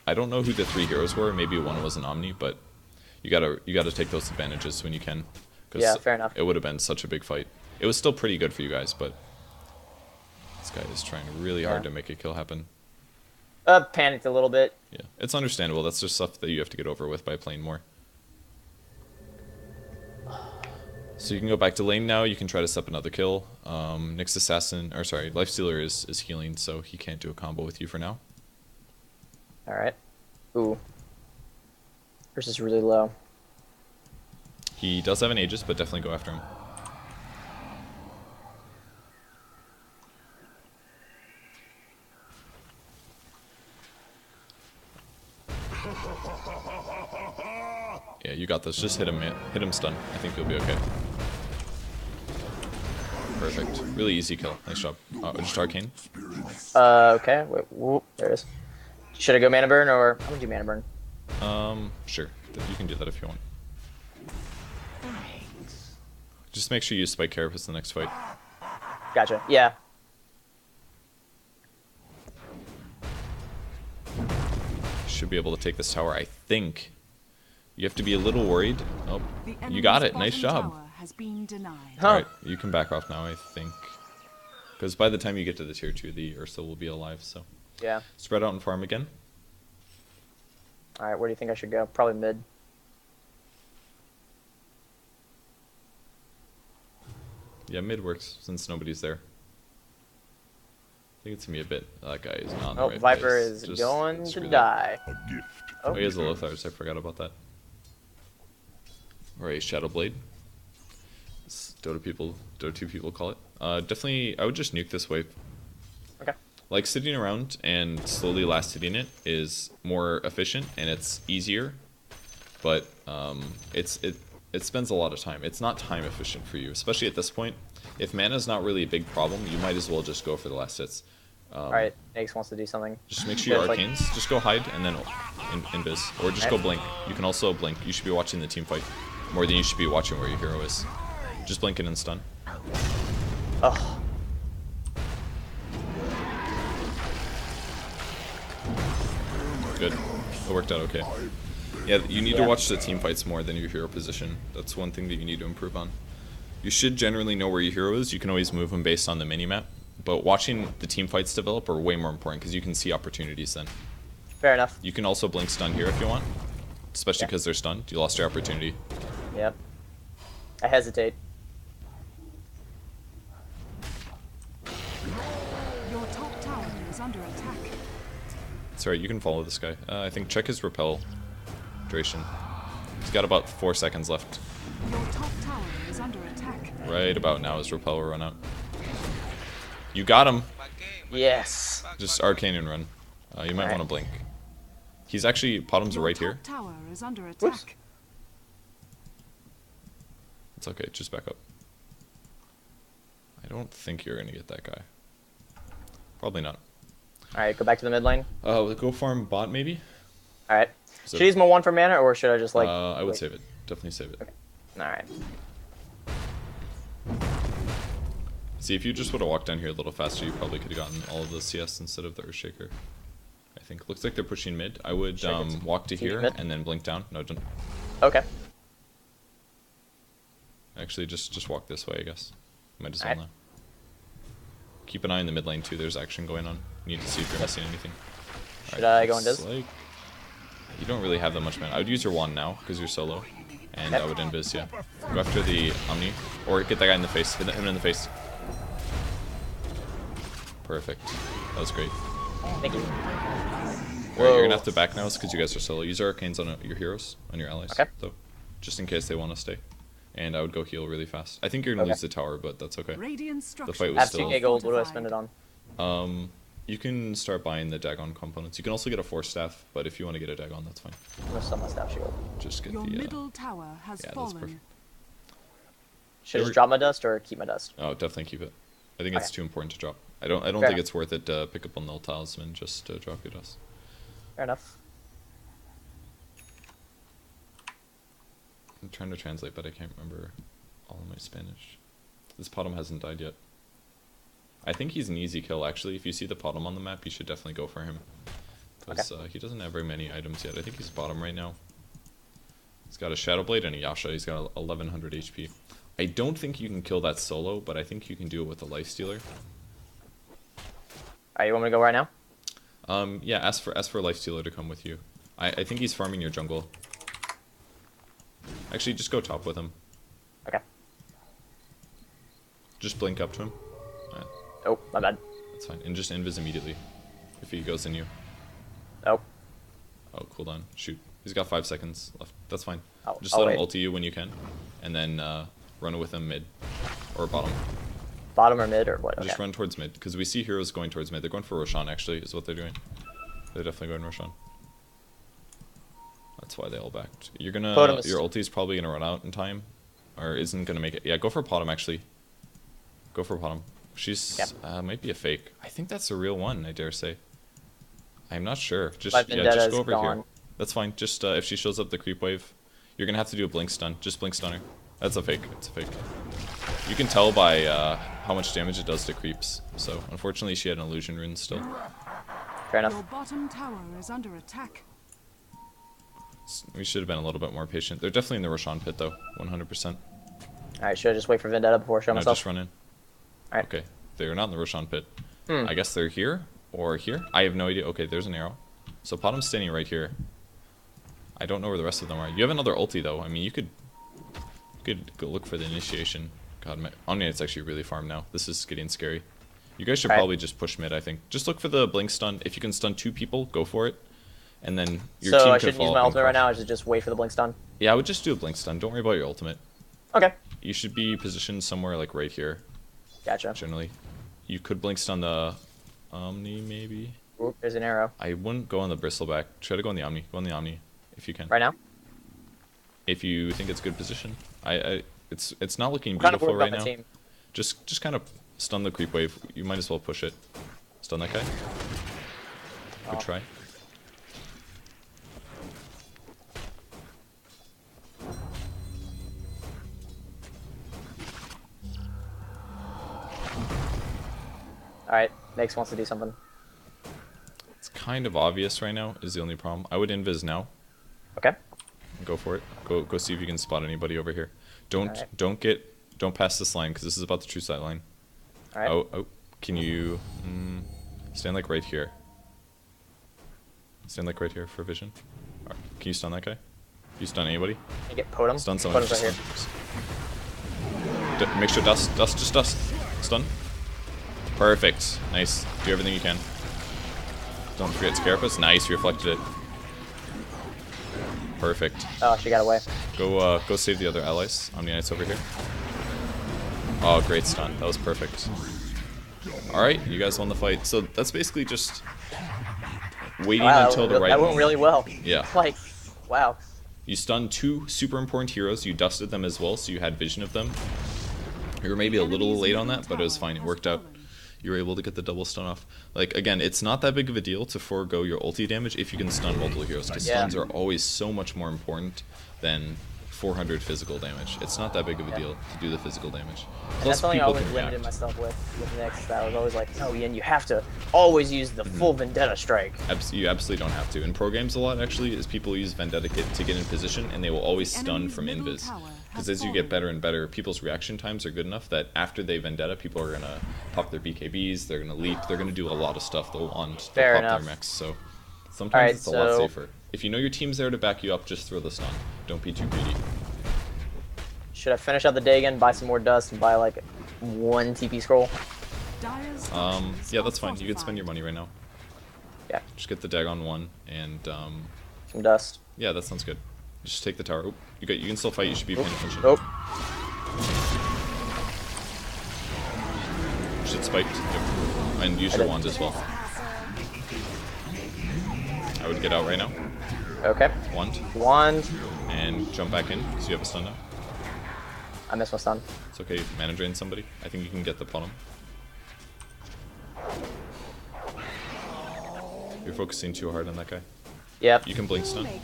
I don't know who the 3 heroes were. Maybe one was an Omni, but you gotta take those advantages when you can. 'Cause Yeah, fair enough. It would have been such a big fight. It was still pretty good for you guys, but this guy is trying really hard to make a kill happen. Panicked a little bit. Yeah, it's understandable. That's just stuff that you have to get over with by playing more. So you can go back to lane now. You can try to set up another kill. Nyx Assassin, or sorry, Lifestealer is healing, so he can't do a combo with you for now. All right. Ooh. Yours is really low. He does have an Aegis, but definitely go after him. Yeah, you got this. Just hit him stun. I think you'll be okay. Perfect. Really easy kill. Nice job. Just arcane. Okay. Wait, whoop, there it is. Should I go mana burn or I'm gonna do mana burn? Sure. You can do that if you want. Just make sure you spike Carapace the next fight. Gotcha. Yeah. Should be able to take this tower, I think. You have to be a little worried. Oh, The you got enemy's it. Nice bottom job. tower has been denied. Huh. Alright, you can back off now, I think. Because by the time you get to the tier 2, the Ursa will be alive, so. Yeah. Spread out and farm again. All right. Where do you think I should go? Probably mid. Yeah, mid works, since nobody's there. I think it's gonna be a bit. That guy is not in the Oh, right Viper place. is Just going to screw that. die. Oh, he has a Lothars, I forgot about that. Or a Shadow Blade. As Dota 2 people call it. Definitely, I would just nuke this wave. Okay. Like, sitting around and slowly last hitting it is more efficient, and it's easier, but it spends a lot of time. It's not time efficient for you, especially at this point. If mana's not really a big problem, you might as well just go for the last hits. All right. Nyx wants to do something. Just make sure your That's like- arcanes. Just go hide and then invis, or just go blink. You can also blink. You should be watching the team fight more than you should be watching where your hero is. Just blink it and stun. Oh. Good. It worked out okay. Yeah, you need to Yeah. watch the team fights more than your hero position. That's one thing that you need to improve on. You should generally know where your hero is. You can always move him based on the minimap. But watching the team fights develop are way more important because you can see opportunities then. Fair enough. You can also blink stun here if you want. especially because they're stunned. You lost your opportunity. Yep. I hesitate. Your top tower is under attack. It's alright, you can follow this guy. I think check his repel duration. He's got about 4 seconds left. Your top tower is under attack. Right about now his repel will run out. You got him! Yes. Just arcane and run. You might want to blink. He's actually, Bottom's Your right top here. tower is under attack. Whoops. It's okay, just back up. I don't think you're gonna get that guy. Probably not. Alright, go back to the mid lane. Go farm bot maybe? Alright. So- Should I use my 1 for mana, or should I just like... I would wait? save it. Definitely save it. Alright. See, if you just would have walked down here a little faster, you probably could have gotten all of the CS instead of the Earthshaker. I think. Looks like they're pushing mid. I would walk to here mid? and then blink down. No, don't. Okay. Actually, just walk this way, I guess. Might as well Alright. now. Keep an eye in the mid lane too. There's action going on. You need to see if you're missing anything. Should I go and looks Diz? like you don't really have that much mana. I would use your wand now because you're solo, and I would invis. Yeah. Go after the Omni or get that guy in the face. Hit him in the face. Perfect. That was great. Thank you. Alright, you're gonna have to back now because you guys are solo. Use arcanes on your heroes, on your allies, Okay. though, just in case they want to stay. And I would go heal really fast. I think you're gonna Okay. lose the tower, but that's okay. Radiant fight structures was I have still- 2k gold. What do I spend it on? You can start buying the Dagon components. You can also get a Force Staff, but if you want to get a Dagon, that's fine. I'm gonna sell my staff shield. Just get Your the. middle tower has yeah, that's fallen. perfect. Should I just drop my dust or keep my dust? Oh, definitely keep it. I think it's Okay. too important to drop. I don't Fair think enough. it's worth it to pick up on the talisman just to drop your dust. Fair enough. I'm trying to translate, but I can't remember all of my Spanish. This Potom hasn't died yet. I think he's an easy kill, actually. If you see the Potom on the map, you should definitely go for him. Because he doesn't have very many items yet. I think he's bottom right now. He's got a Shadow Blade and a Yasha. He's got 1100 HP. I don't think you can kill that solo, but I think you can do it with a Lifestealer. Alright, you want me to go right now? Yeah, ask for Lifestealer to come with you. I think he's farming your jungle. Actually, just go top with him. Okay. Just blink up to him. Oh, my bad. That's fine. And just invis immediately if he goes in you. Oh. Oh, cool down. Shoot. He's got 5 seconds left. That's fine. Just I'll let him wait. ulti you when you can. And then run with him mid. Or bottom. Bottom or mid or what? Okay. Just run towards mid. Because we see heroes going towards mid. They're going for Roshan, actually, is what they're doing. They're definitely going Roshan. That's why they all backed. You're gonna... Potom is- Your ulti's probably gonna run out in time. Or isn't gonna make it. Yeah, go for Potom, actually. Go for Potom. She's... might be a fake. I think that's a real one, I dare say. I'm not sure. Just My yeah, Vendetta's just go over gone. here. That's fine. Just if she shows up the creep wave, you're gonna have to do a blink stun. Just blink stun her. That's a fake. It's a fake. You can tell by how much damage it does to creeps. So unfortunately, she had an illusion rune still. Fair enough. Your bottom tower is under attack. We should have been a little bit more patient. They're definitely in the Roshan pit though, 100%. Alright, should I just wait for Vendetta before I show No, myself? just run in. Alright. Okay, they're not in the Roshan pit. Hmm. I guess they're here or here. I have no idea. Okay, there's an arrow. So Potom's standing right here. I don't know where the rest of them are. You have another ulti though. I mean, you could go look for the initiation. God, my Omniate's actually really farmed now. This is getting scary. You guys should Alright. probably just push mid, I think. Just look for the blink stun. If you can stun 2 people, go for it. And then your So team I can shouldn't use follow my up and ultimate right crush. now, I should just wait for the blink stun? Yeah, I would just do a blink stun. Don't worry about your ultimate. Okay. You should be positioned somewhere like right here, Gotcha. generally. You could blink stun the Omni, maybe. Oop, there's an arrow. I wouldn't go on the Bristleback. Try to go on the Omni. Go on the Omni, if you can. Right now? If you think it's good position. It's not looking I'm kind of beautiful worried right about my now. team. Just kind of stun the creep wave. You might as well push it. Stun that guy. Oh. Good try. Alright, Nyx wants to do something. It's kind of obvious right now is the only problem. I would invis now. Okay. Go for it. Go see if you can spot anybody over here. Don't Alright. don't pass this line because this is about the true sight line. Alright. Oh, can you stand like right here? Stand like right here for vision. Alright, can you stun that guy? You stun anybody? I get Totem. Stun someone. Totem's right Just here. stun. Make sure dust. Just dust. Stun. Perfect. Nice. Do everything you can. Don't forget Scarapus. Nice. You reflected it. Perfect. Oh, she got away. Go save the other allies. Omni-Knight's over here. Oh, great stun. That was perfect. Alright, you guys won the fight. So that's basically just waiting until the right That went moment. really well. Yeah. Like, wow. You stunned 2 super important heroes. You dusted them as well, so you had vision of them. You were maybe a little late on that, but it was fine. It worked out. You were able to get the double stun off. Like, again, it's not that big of a deal to forego your ulti damage if you can stun multiple heroes, because stuns are always so much more important than 400 physical damage. It's not that big of a deal to do the physical damage. And that's something I always limited myself with Nyx. That I was always like, no, Ian, you have to always use the full Vendetta strike. You absolutely don't have to. In pro games a lot, actually, is people use Vendetta to get in position, and they will always stun from invis. Because as you get better and better, people's reaction times are good enough that after they Vendetta, people are going to pop their BKBs, they're going to leap, they're going to do a lot of stuff they'll want to pop their mechs. So sometimes it's a lot safer. If you know your team's there to back you up, just throw the stun. Don't be too greedy. Should I finish out the day again, buy some more dust, and buy like 1 TP scroll? Yeah, that's fine. You can spend your money right now. Yeah. Just get the Dagon 1 and Some dust. yeah, that sounds good. Just take the tower. Oh, you can still fight. You should be paying attention. Oh. Should spike. Yep. And use your wand as well. I would get out right now. Okay. Wand. And jump back in because you have a stun now. I missed my stun. It's okay. Mana drain somebody. I think you can get the bottom. You're focusing too hard on that guy. Yep. You can blink stun. I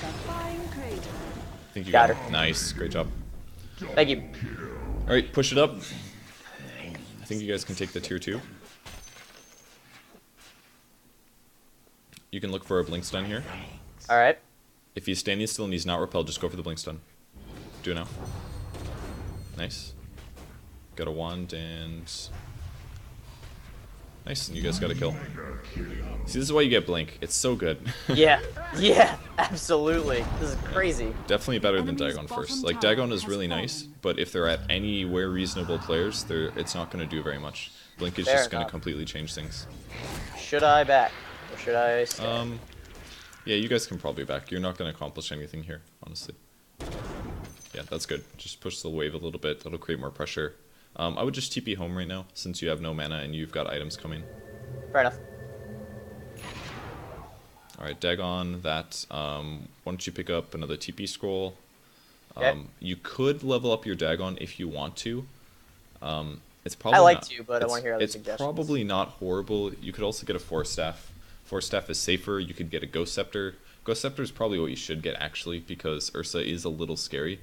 think you Got got her. it. Nice. Great job. Thank you. Alright, push it up. I think you guys can take the tier 2. You can look for a blink stun here. Alright. If he's standing still and he's not repelled, just go for the blink stun. Do it now. Nice. Got a wand and... Nice, and you guys got a kill. See, this is why you get blink. It's so good. Yeah. Yeah. Absolutely. This is crazy. Definitely better than Dagon first. Like, Dagon is really nice, but if they're at anywhere reasonable players, it's not going to do very much. Blink is just going to completely change things. Should I back? Or should I stay? Yeah, you guys can probably back. You're not going to accomplish anything here, honestly. Yeah, that's good. Just push the wave a little bit. That'll create more pressure. I would just TP home right now, since you have no mana and you've got items coming. Fair enough. Alright, Dagon, that. Why don't you pick up another TP scroll? Okay. You could level up your Dagon if you want to. It's probably I like not, to, but I want to hear other suggestions. It's probably not horrible. You could also get a Force Staff. Force Staff is safer. You could get a Ghost Scepter. Ghost Scepter is probably what you should get, actually, because Ursa is a little scary.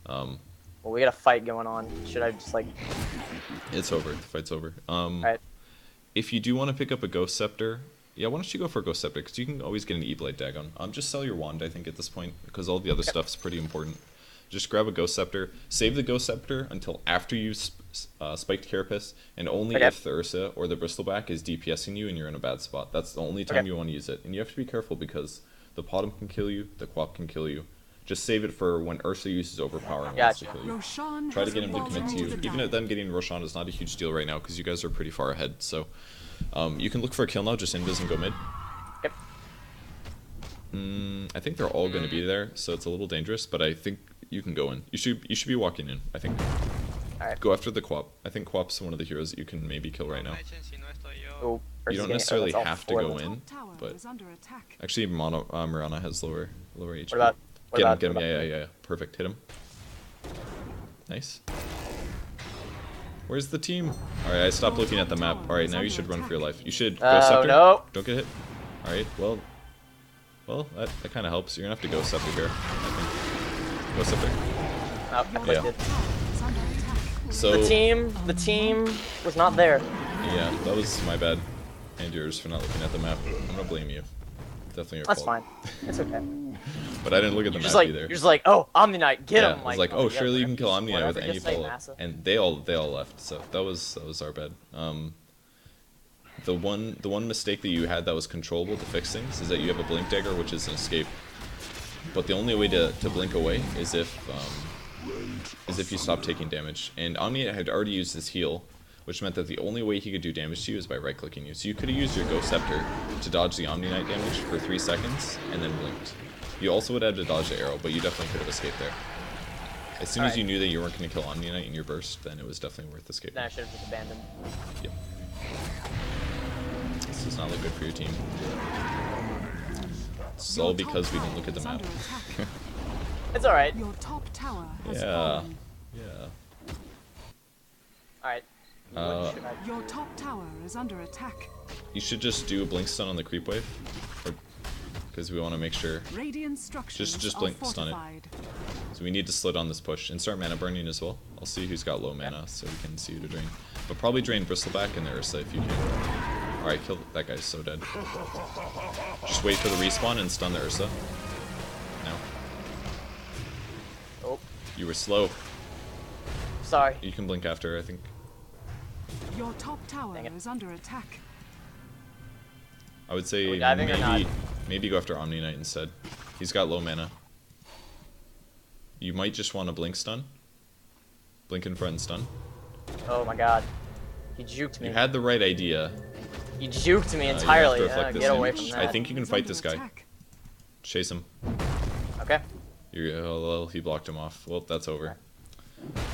Well, we got a fight going on. Should I just like... It's over. The fight's over. Alright. If you do want to pick up a Ghost Scepter, yeah, why don't you go for a Ghost Scepter, because you can always get an E-Blade Dagon. Just sell your wand, I think, at this point, because all the other stuff's pretty important. Just grab a Ghost Scepter. Save the Ghost Scepter until after you've spiked Carapace, and only if the Ursa or the Bristleback is DPSing you and you're in a bad spot. That's the only time you want to use it. And you have to be careful, because the Potom can kill you, the Quap can kill you. Just save it for when Ursa uses Overpower and wants to kill you. Try to get him to commit to you. Even at them getting Roshan is not a huge deal right now, because you guys are pretty far ahead. So you can look for a kill now, just invis and go mid. Yep. I think they're all going to be there, so it's a little dangerous, but I think you can go in. You should be walking in, I think. Alright. Go after the Quap. I think Quap's one of the heroes that you can maybe kill right now. Oh, You don't necessarily have to go in, but attack. actually Mirana has lower HP. What about... Get him. Yeah. Perfect. Hit him. Nice. Where's the team? Alright, I stopped looking at the map. Alright, now you should run for your life. You should go Scepter. No. Don't get hit. Alright, well, that kind of helps. You're gonna have to go Scepter here, I think. Go Scepter. Oh, I clicked it. So The team was not there. yeah, that was my bad and yours for not looking at the map. I'm gonna blame you. Definitely your That's fault. fine. It's okay. But I didn't look at the You're map just like, either. you're just like, oh, Omni Knight, get him. I was like, oh, surely you can kill Omni Knight with any just say follow. Massa. And they all left, so that was our bad. The one mistake that you had that was controllable to fix things is that you have a Blink Dagger, which is an escape. But the only way to blink away is if you stop taking damage. And Omni had already used his heal, which meant that the only way he could do damage to you is by right-clicking you. So you could have used your Ghost Scepter to dodge the Omni Knight damage for 3 seconds, and then blinked. You also would have to dodge the arrow, but you definitely could have escaped there. As soon as you knew that you weren't going to kill Omni Knight in your burst, then it was definitely worth escaping. Then I should have just abandoned. Yep. This does not look good for your team. It's all because we didn't look at the map. It's alright. Your top tower has Yeah. fallen. Yeah. Alright. Your top tower is under attack. You should just do a blink stun on the creep wave, because we want to make sure. Radiant structures Just are blink, stun it. fortified. So we need to slit on this push and start mana burning as well. I'll see who's got low mana so we can see who to drain. But probably drain Bristleback and the Ursa if you can. Alright, kill that guy's so dead. Just wait for the respawn and stun the Ursa. No. Oh, You were slow. sorry. You can blink after, I think. Your top tower Dang it. is under attack. I would say Are we diving or not? maybe go after Omni Knight instead. He's got low mana. You might just want to blink stun. Blink in front and stun. Oh my god. You juked me. You had the right idea. You juked me You have to entirely. reflect this Get in. away from that. I think you can Is fight under this guy. attack. Chase him. Okay. Well, he blocked him off. Well, that's over.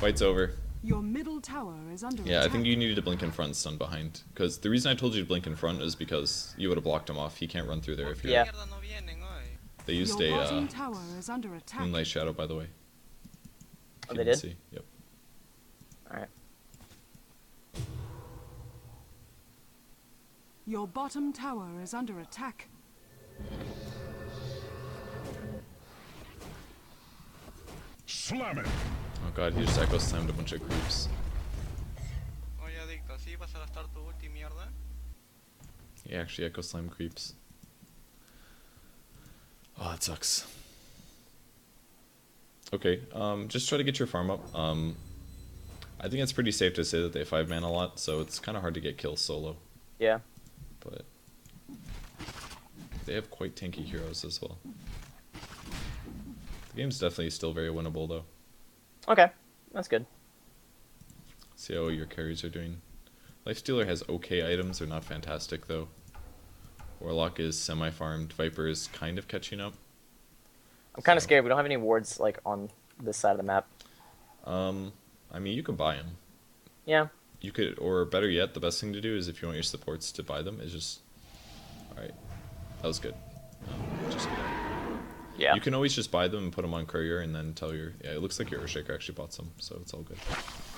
Fight's over. Your middle tower is under Yeah, attack. I think you needed to blink in front and stun behind. Because the reason I told you to blink in front is because you would have blocked him off. He can't run through there if you're... Yeah. Mierda, no vienen hoy. They used Your a bottom tower is under attack. Moonlight Shadow, by the way. If Oh, you they didn't did? see. Yep. Alright. Your bottom tower is under attack. Slam it. Oh god, he just echo slammed a bunch of creeps. Oye, adicto, ¿así vas a gastar tu ulti, mierda? He actually echo slam creeps. Oh, that sucks. Okay, just try to get your farm up. I think it's pretty safe to say that they 5-man a lot, so it's kind of hard to get kills solo. Yeah. But they have quite tanky heroes as well. The game's definitely still very winnable though. Okay. That's good. See how your carries are doing. Lifestealer has okay items, they're not fantastic though. Warlock is semi-farmed, Viper is kind of catching up. I'm kind of So- scared. We don't have any wards like on this side of the map. I mean, you could buy them. Yeah. You could, or better yet, the best thing to do is if you want your supports to buy them, is just... Alright, that was good. Just get out. Yeah. You can always just buy them and put them on courier and then tell your... Yeah, it looks like your Earthshaker actually bought some, so it's all good.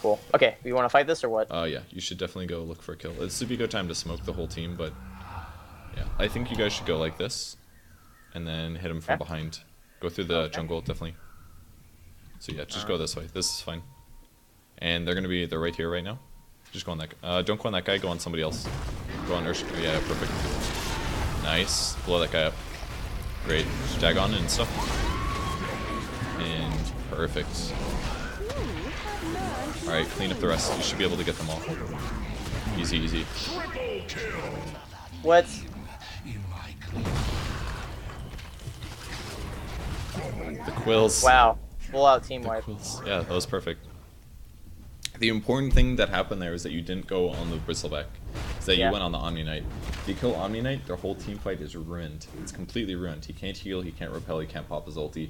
Cool. Okay. You want to fight this or what? Yeah, you should definitely go look for a kill. This would be a good time to smoke the whole team, but... Yeah, I think you guys should go like this, and then hit them from Okay. behind. Go through the Okay. jungle, definitely. So yeah, just go this way. This is fine. And they're right here right now. Just go on that guy. Don't go on that guy, go on somebody else. Go on Earthshaker. Yeah, perfect. Nice. Blow that guy up. Great. Just tag on and stuff. And perfect. Alright, clean up the rest. You should be able to get them all. Easy, easy. What? The quills. Wow. Full out team The wipe. quills. Yeah, that was perfect. The important thing that happened there is that you didn't go on the Bristleback. Is that Yeah. you went on the Omni Knight. If you kill Omni Knight, their whole team fight is ruined. It's completely ruined. He can't heal, he can't repel, he can't pop his ulti.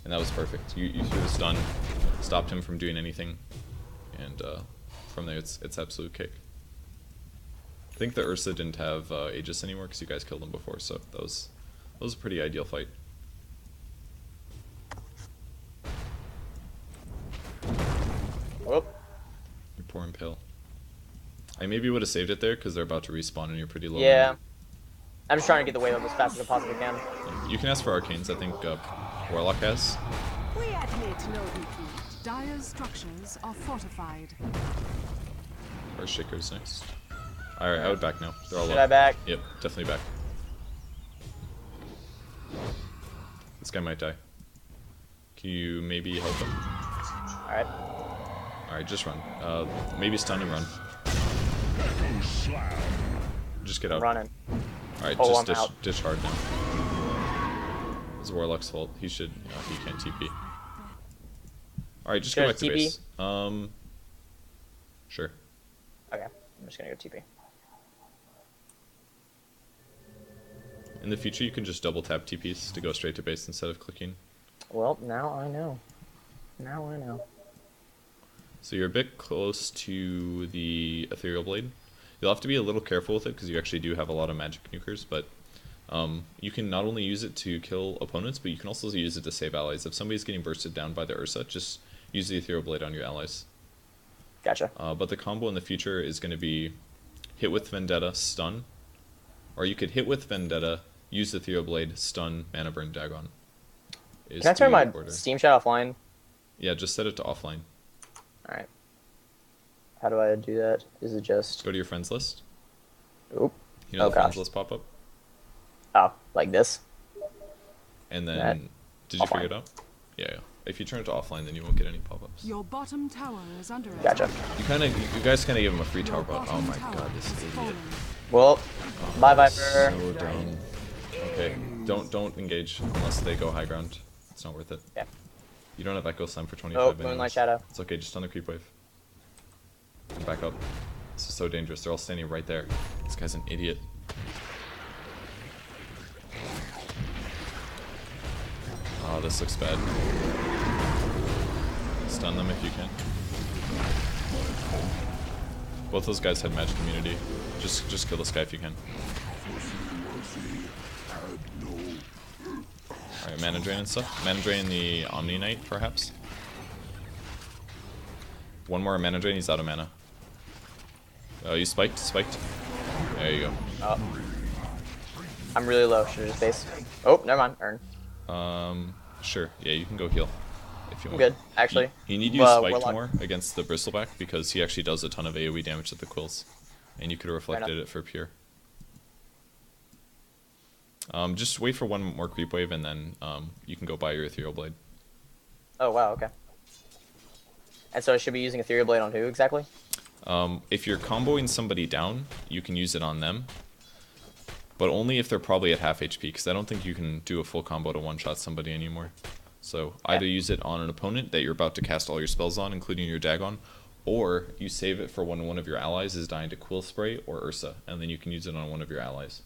And that was perfect. You threw the stun, stopped him from doing anything. And from there, it's absolute kick. I think the Ursa didn't have Aegis anymore because you guys killed him before, so that was a pretty ideal fight. Whoop. You're poor Impale. I maybe would have saved it there because they're about to respawn and you're pretty low. Yeah. mana. I'm just trying to get the wave up as fast as I possibly can. You can ask for Arcanes, I think Warlock has. We admit no defeat. Dire's structures are fortified. Earthshaker's next. Alright, I would back now. They're all Should low. I back? Yep, definitely back. This guy might die. Can you maybe help him? Alright. Alright, just run. Maybe stun and run. Just get out. I'm running. Alright, Oh, just I'm out. dish hard now. It's Warlock's fault. He should. He can't TP. All right, just go Should I back to TP? base. Sure. Okay, I'm just gonna go TP. In the future, you can just double tap TPs to go straight to base instead of clicking. Well, now I know. Now I know. So you're a bit close to the Ethereal Blade. You'll have to be a little careful with it because you actually do have a lot of magic nukers, but you can not only use it to kill opponents, but you can also use it to save allies. If somebody's getting bursted down by the Ursa, just use the Ethereal Blade on your allies. Gotcha. But the combo in the future is going to be hit with Vendetta, stun, or you could hit with Vendetta, use the Ethereal Blade, stun, mana burn, Dagon. Can I turn my Steam chat offline? Yeah, just set it to offline. Alright. How do I do that? Is it just... Go to your friends list. Oop. You know Oh, the friends gosh. list pop up? Oh, like this? And then, That- did you offline. figure it out? Yeah. If you turn it to offline, then you won't get any pop-ups. Your bottom tower is under Gotcha. attack. You guys kind of give him a free Your tower, but oh bottom my tower god, this has idiot. fallen. Well, bye Viper. So dumb. Okay, don't engage unless they go high ground. It's not worth it. Yeah. You don't have Echo Slam for 25 Oh, minutes. Moonlight Shadow. It's okay, just on the creep wave. And back up. This is so dangerous. They're all standing right there. This guy's an idiot. Oh, this looks bad. Stun them if you can. Both those guys had magic immunity. Just kill this guy if you can. Alright, mana drain and stuff. Mana drain the Omni Knight, perhaps. One more mana drain, he's out of mana. Oh, you spiked? There you Oh. I'm really low. Should I just base? Oh, never mind. Earn. go. Sure. Yeah, you can go heal. If you I'm want. good, actually. You need to use Spiked Warlock. more against the Bristleback because he actually does a ton of AoE damage to the quills. And you could have reflected it for pure. Just wait for one more creep wave and then you can go buy your Ethereal Blade. Oh, wow, okay. And so I should be using Ethereal Blade on who exactly? If you're comboing somebody down, you can use it on them. But only if they're probably at half HP, because I don't think you can do a full combo to one-shot somebody anymore. So either use it on an opponent that you're about to cast all your spells on, including your Dagon, or you save it for when one of your allies is dying to Quill Spray or Ursa, and then you can use it on one of your allies.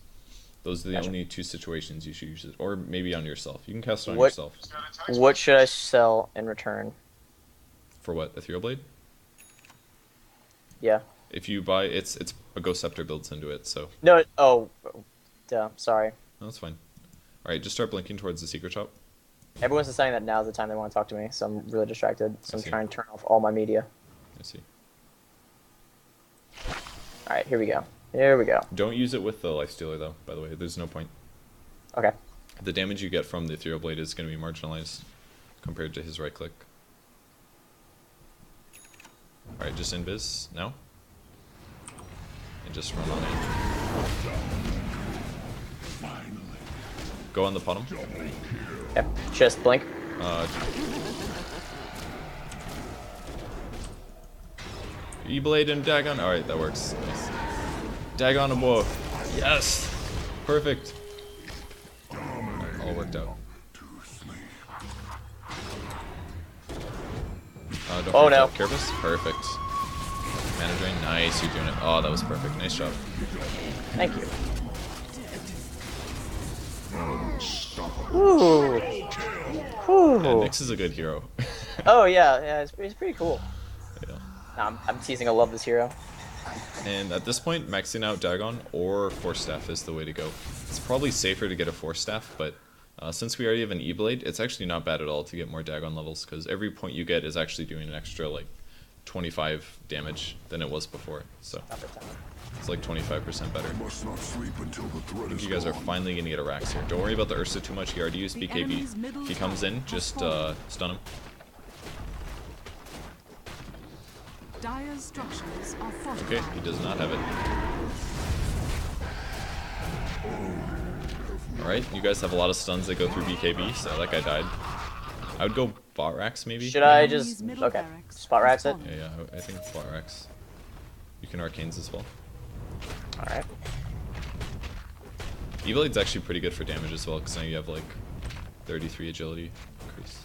Those are the only two situations you should use it, or maybe on yourself. You can cast it on yourself. What should I sell in return? For what? Ethereal Blade? Yeah. If you buy, it's a Ghost Scepter builds into it, so No, oh, duh, sorry. no, that's fine. All right, just start blinking towards the secret shop. Everyone's deciding that now's the time they want to talk to me, so I'm really distracted. So I I'm see. trying to turn off all my media. I see. Alright, here we go. Here we go. Don't use it with the Lifestealer though. By the way, there's no point. Okay. The damage you get from the Ethereal Blade is going to be marginalized compared to his right click. All right, just invis now, and just run on in. Go on the bottom. Yep. Just blink. E-Blade and Dagon. All right, that works. Nice. Dagon and both. Yes. Perfect. All worked out. Don't Oh, forget no. that Carapace. Perfect. Mana drain. Nice. You're doing it. Oh, that was perfect. Nice job. Thank you. Ooh. Yeah, Ooh. Nyx is a good hero. Oh yeah, yeah, it's pretty cool. Yeah. No, I'm teasing. I love this hero. And at this point, maxing out Dagon or Force Staff is the way to go. It's probably safer to get a Force Staff, but since we already have an E-Blade, it's actually not bad at all to get more Dagon levels, because every point you get is actually doing an extra, like, 25 damage than it was before. So it's like 25% better. Must not sleep until the I threat think is you guys are gone. finally going to get a Rax here. Don't worry about the Ursa too much. He already used The BKB. enemy's middle If he comes in, tower just has fallen. stun him. Dire's structures are fortified. Okay, he does not have it. Alright, you guys have a lot of stuns that go through BKB, so that guy died. I would go bot Rax maybe? Should I Enemy's just middle okay? barracks Spot racks it. has Yeah, I think bot Rax. You can Arcanes as well. All right. E-Blade's actually pretty good for damage as well, because now you have like 33 agility increase.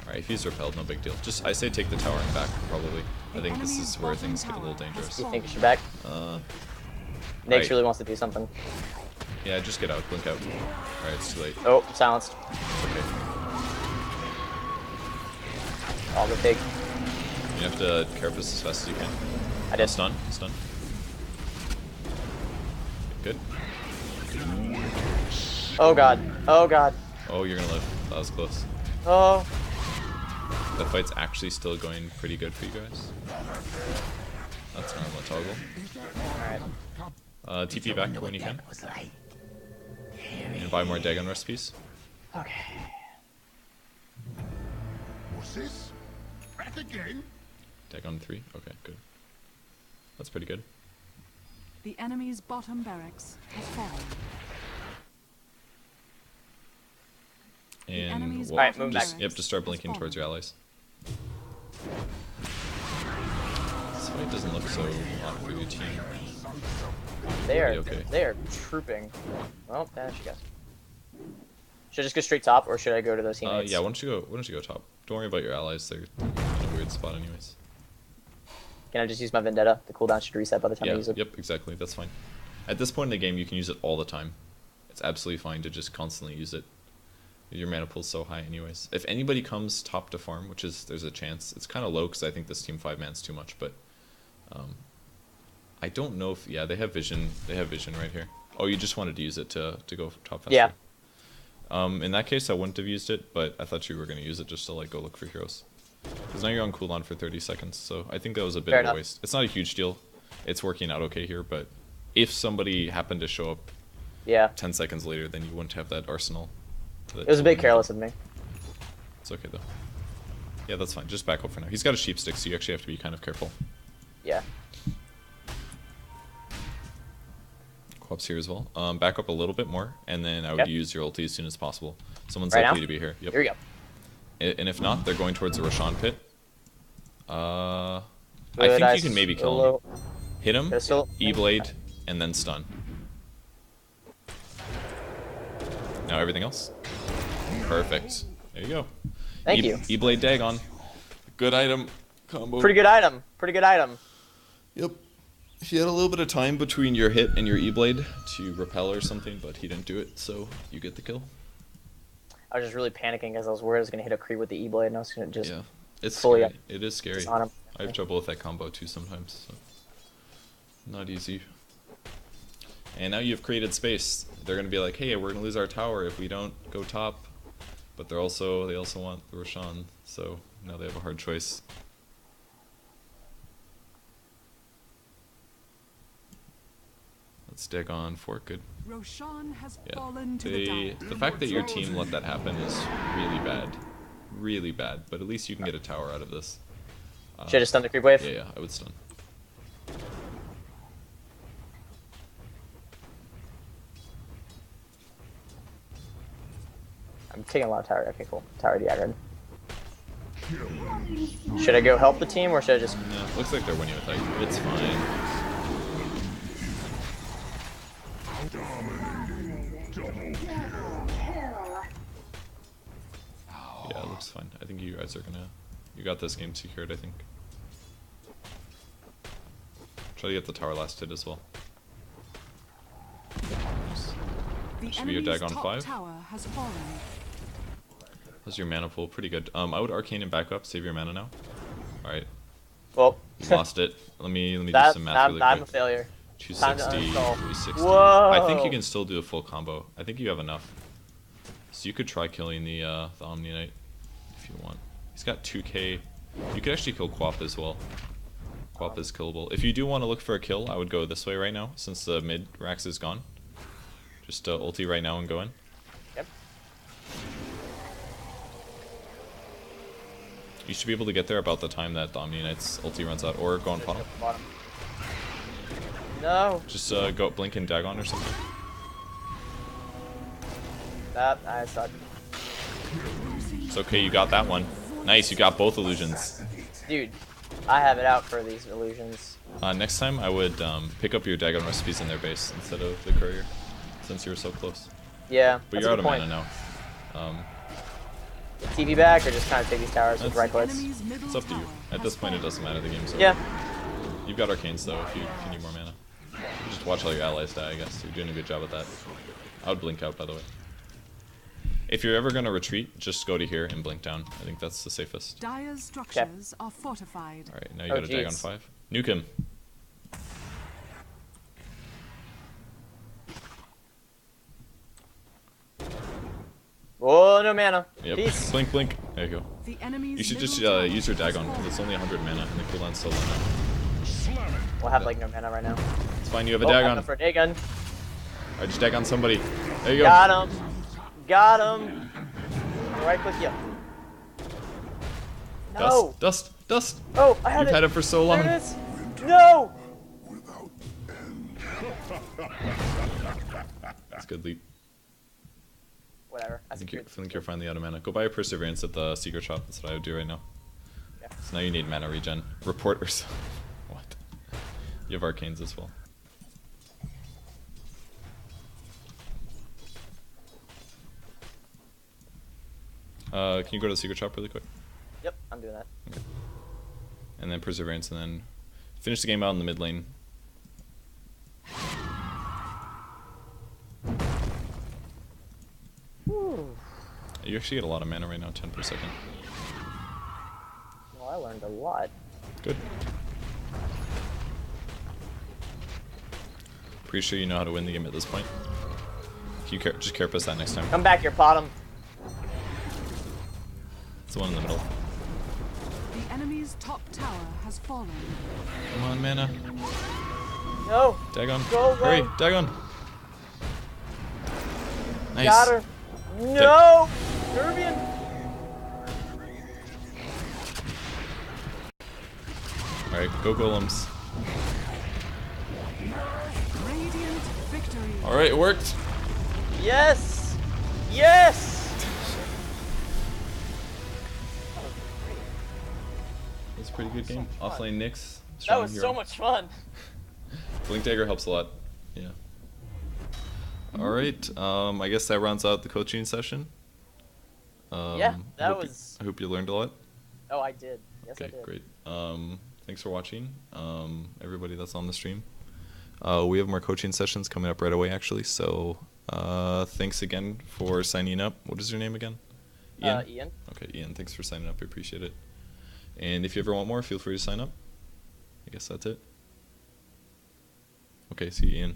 Alright, if he's repelled, no big deal. Just, I say take the tower and back, probably. I think this is where things get a little dangerous. You think you should back? Uh, Nyx right. really wants to do something. Yeah, just get out, blink out. Alright, it's too late. Oh, silenced. It's okay. All the pig. You have to carve this as fast as you can. I did. Stun, stun. Good. Oh god. Oh god. Oh, you're gonna live. That was close. Oh. The fight's actually still going pretty good for you guys. That's normal toggle. Alright. TP back when you can. And buy more Dagon recipes. Okay. What's this? Back again? Dagon 3? Okay, good. That's pretty good. The enemy's bottom barracks has fallen. And enemy's well, Alright, move back. just, yep, just start blinking towards your allies. This fight doesn't look so hot for your team. Okay. They are trooping. Well, there she goes. Should I just go straight top, or should I go to those teammates? Yeah, why don't you go top? Don't worry about your allies, they're in a weird spot anyways. Can I just use my Vendetta? The cooldown should reset by the time I Yeah, use it. yep, exactly, that's fine. At this point in the game, you can use it all the time. It's absolutely fine to just constantly use it. Your mana pool's so high anyways. If anybody comes top to farm, which is, there's a chance, it's kind of low because I think this team 5-man's too much, but I don't know if, yeah, they have vision right here. Oh, you just wanted to use it to go top faster? Yeah. In that case, I wouldn't have used it, but I thought you were going to use it just to like go look for heroes. Because now you're on cooldown for 30 seconds, so I think that was a bit Fair of a enough. waste. It's not a huge deal. It's working out okay here, but if somebody happened to show up Yeah. 10 seconds later, then you wouldn't have that arsenal. It was a bit careless of me. It's okay though. Yeah, that's fine. Just back up for now. He's got a sheep stick, so you actually have to be kind of careful. Yeah. Co-op's here as well. Back up a little bit more, and then I would Yep. use your ulti as soon as possible. Someone's Right likely now? to be here. Yep. Here we go. And if not, they're going towards the Roshan pit. I Good, think you can maybe kill him. Hit him, Pistol. E-blade, and then stun. Now everything else. Perfect. There you go. Thank you. E-blade Dagon. Good item combo. Pretty good item. Pretty good item. Yep. He had a little bit of time between your hit and your E-blade to repel or something, but he didn't do it, so you get the kill. I was just really panicking because I was worried I was going to hit a creep with the E-blade and I was going to just Yeah. It's fully scary. It is scary. just on him. I have trouble with that combo too sometimes, so not easy. And now you've created space. They're gonna be like, hey, we're gonna lose our tower if we don't go top. But they also want the Roshan, so now they have a hard choice. Let's dig on Fort, good. Roshan has Yeah. fallen to the Dire. The fact that your team let that happen is really bad. Really bad, but at least you can get a tower out of this. Should I just stun the creep wave? Yeah, I would stun. I'm taking a lot of tower. Okay, cool. Tower deaggroed. Should I go help the team or should I just... No, looks like they're winning with like, it's fine. Yeah, it looks fine. I think you guys are gonna... You got this game secured, I think. Try to get the tower last hit as well. Nice. The Should be your enemy's Dagon top 5. tower has fallen. How's your mana pool? Pretty good. I would arcane and back up, save your mana now. Alright, Well, you lost it. Let me do that, some math really I'm a quick. failure. Time to 260, uninstall. 360. Whoa. I think you can still do a full combo. I think you have enough. So you could try killing the Omni Knight if you want. He's got 2k. You could actually kill Quap as well. Quap is killable. If you do want to look for a kill, I would go this way right now, since the mid Rax is gone. Just ulti right now and go in. Yep. You should be able to get there about the time that the Omni Knight's ulti runs out, or go on bottom. Bottom. No. Just go blink and Dagon or something. I suck. It's okay, you got that one. Nice, you got both illusions. Dude, I have it out for these illusions. Next time I would pick up your Dagon recipes in their base instead of the courier, since you were so close. Yeah, But that's you're a out good of point. mana now. TP back or just kind of take these towers with right clicks? Enemy's middle It's up to you. tower At has this point, it fallen. doesn't matter. The game's over. Yeah. You've got arcanes though if you need more mana. Just watch all your allies die, I guess. You're doing a good job at that. I would blink out, by the way. If you're ever going to retreat, just go to here and blink down. I think that's the safest. Dire's structures are fortified. Alright, now you Oh, got a Dagon jeez. 5. Nuke him. Oh, no mana. Yep. Peace. Blink, blink. There you go. The enemy's You should just middle tower use your has Dagon, because it's only 100 mana and the cooldown's so low now. Slam it. We'll have like no mana right now. It's fine, you have a Oh, Dagon. enough for Dagon. Alright, just Dagon somebody. There you go. Got him. Got him. Right click you. No. Dust, dust. Oh, I had You've it. had it for so long. There it is. No. Without end. That's good leap. Whatever. I think you're finally out of mana. Go buy a Perseverance at the secret shop. That's what I would do right now. Yeah. So now you need mana regen. Report yourself. What? You have arcanes as well. Can you go to the secret shop really quick? Yep, I'm doing that. And then Perseverance, and then finish the game out in the mid lane. You actually get a lot of mana right now, 10 per second. Well, I learned a lot. Good. Pretty sure you know how to win the game at this point. Can you just carapace that next time? Come back here, bottom. It's the one in the middle. The enemy's top tower has fallen. Come on, mana. No. Dagon. Go away. Hurry, Dagon. Nice. Got her. No. Serbian. Alright, go golems. Radiant victory. Alright, it worked. Yes. Yes. It was a pretty good game. fun. Offlane Nyx. That Strong was hero. so much fun. Blink Dagger helps a lot. Yeah. Alright, I guess that rounds out the coaching session. Yeah, that was- I hope you learned a lot. Oh, I did. Yes, I Okay, did. great. Thanks for watching, everybody that's on the stream. We have more coaching sessions coming up right away, actually. So, thanks again for signing up. What is your name again? Ian? Ian. Okay, Ian, thanks for signing up. I appreciate it. And if you ever want more, feel free to sign up. I guess that's it. Okay, see you, Ian.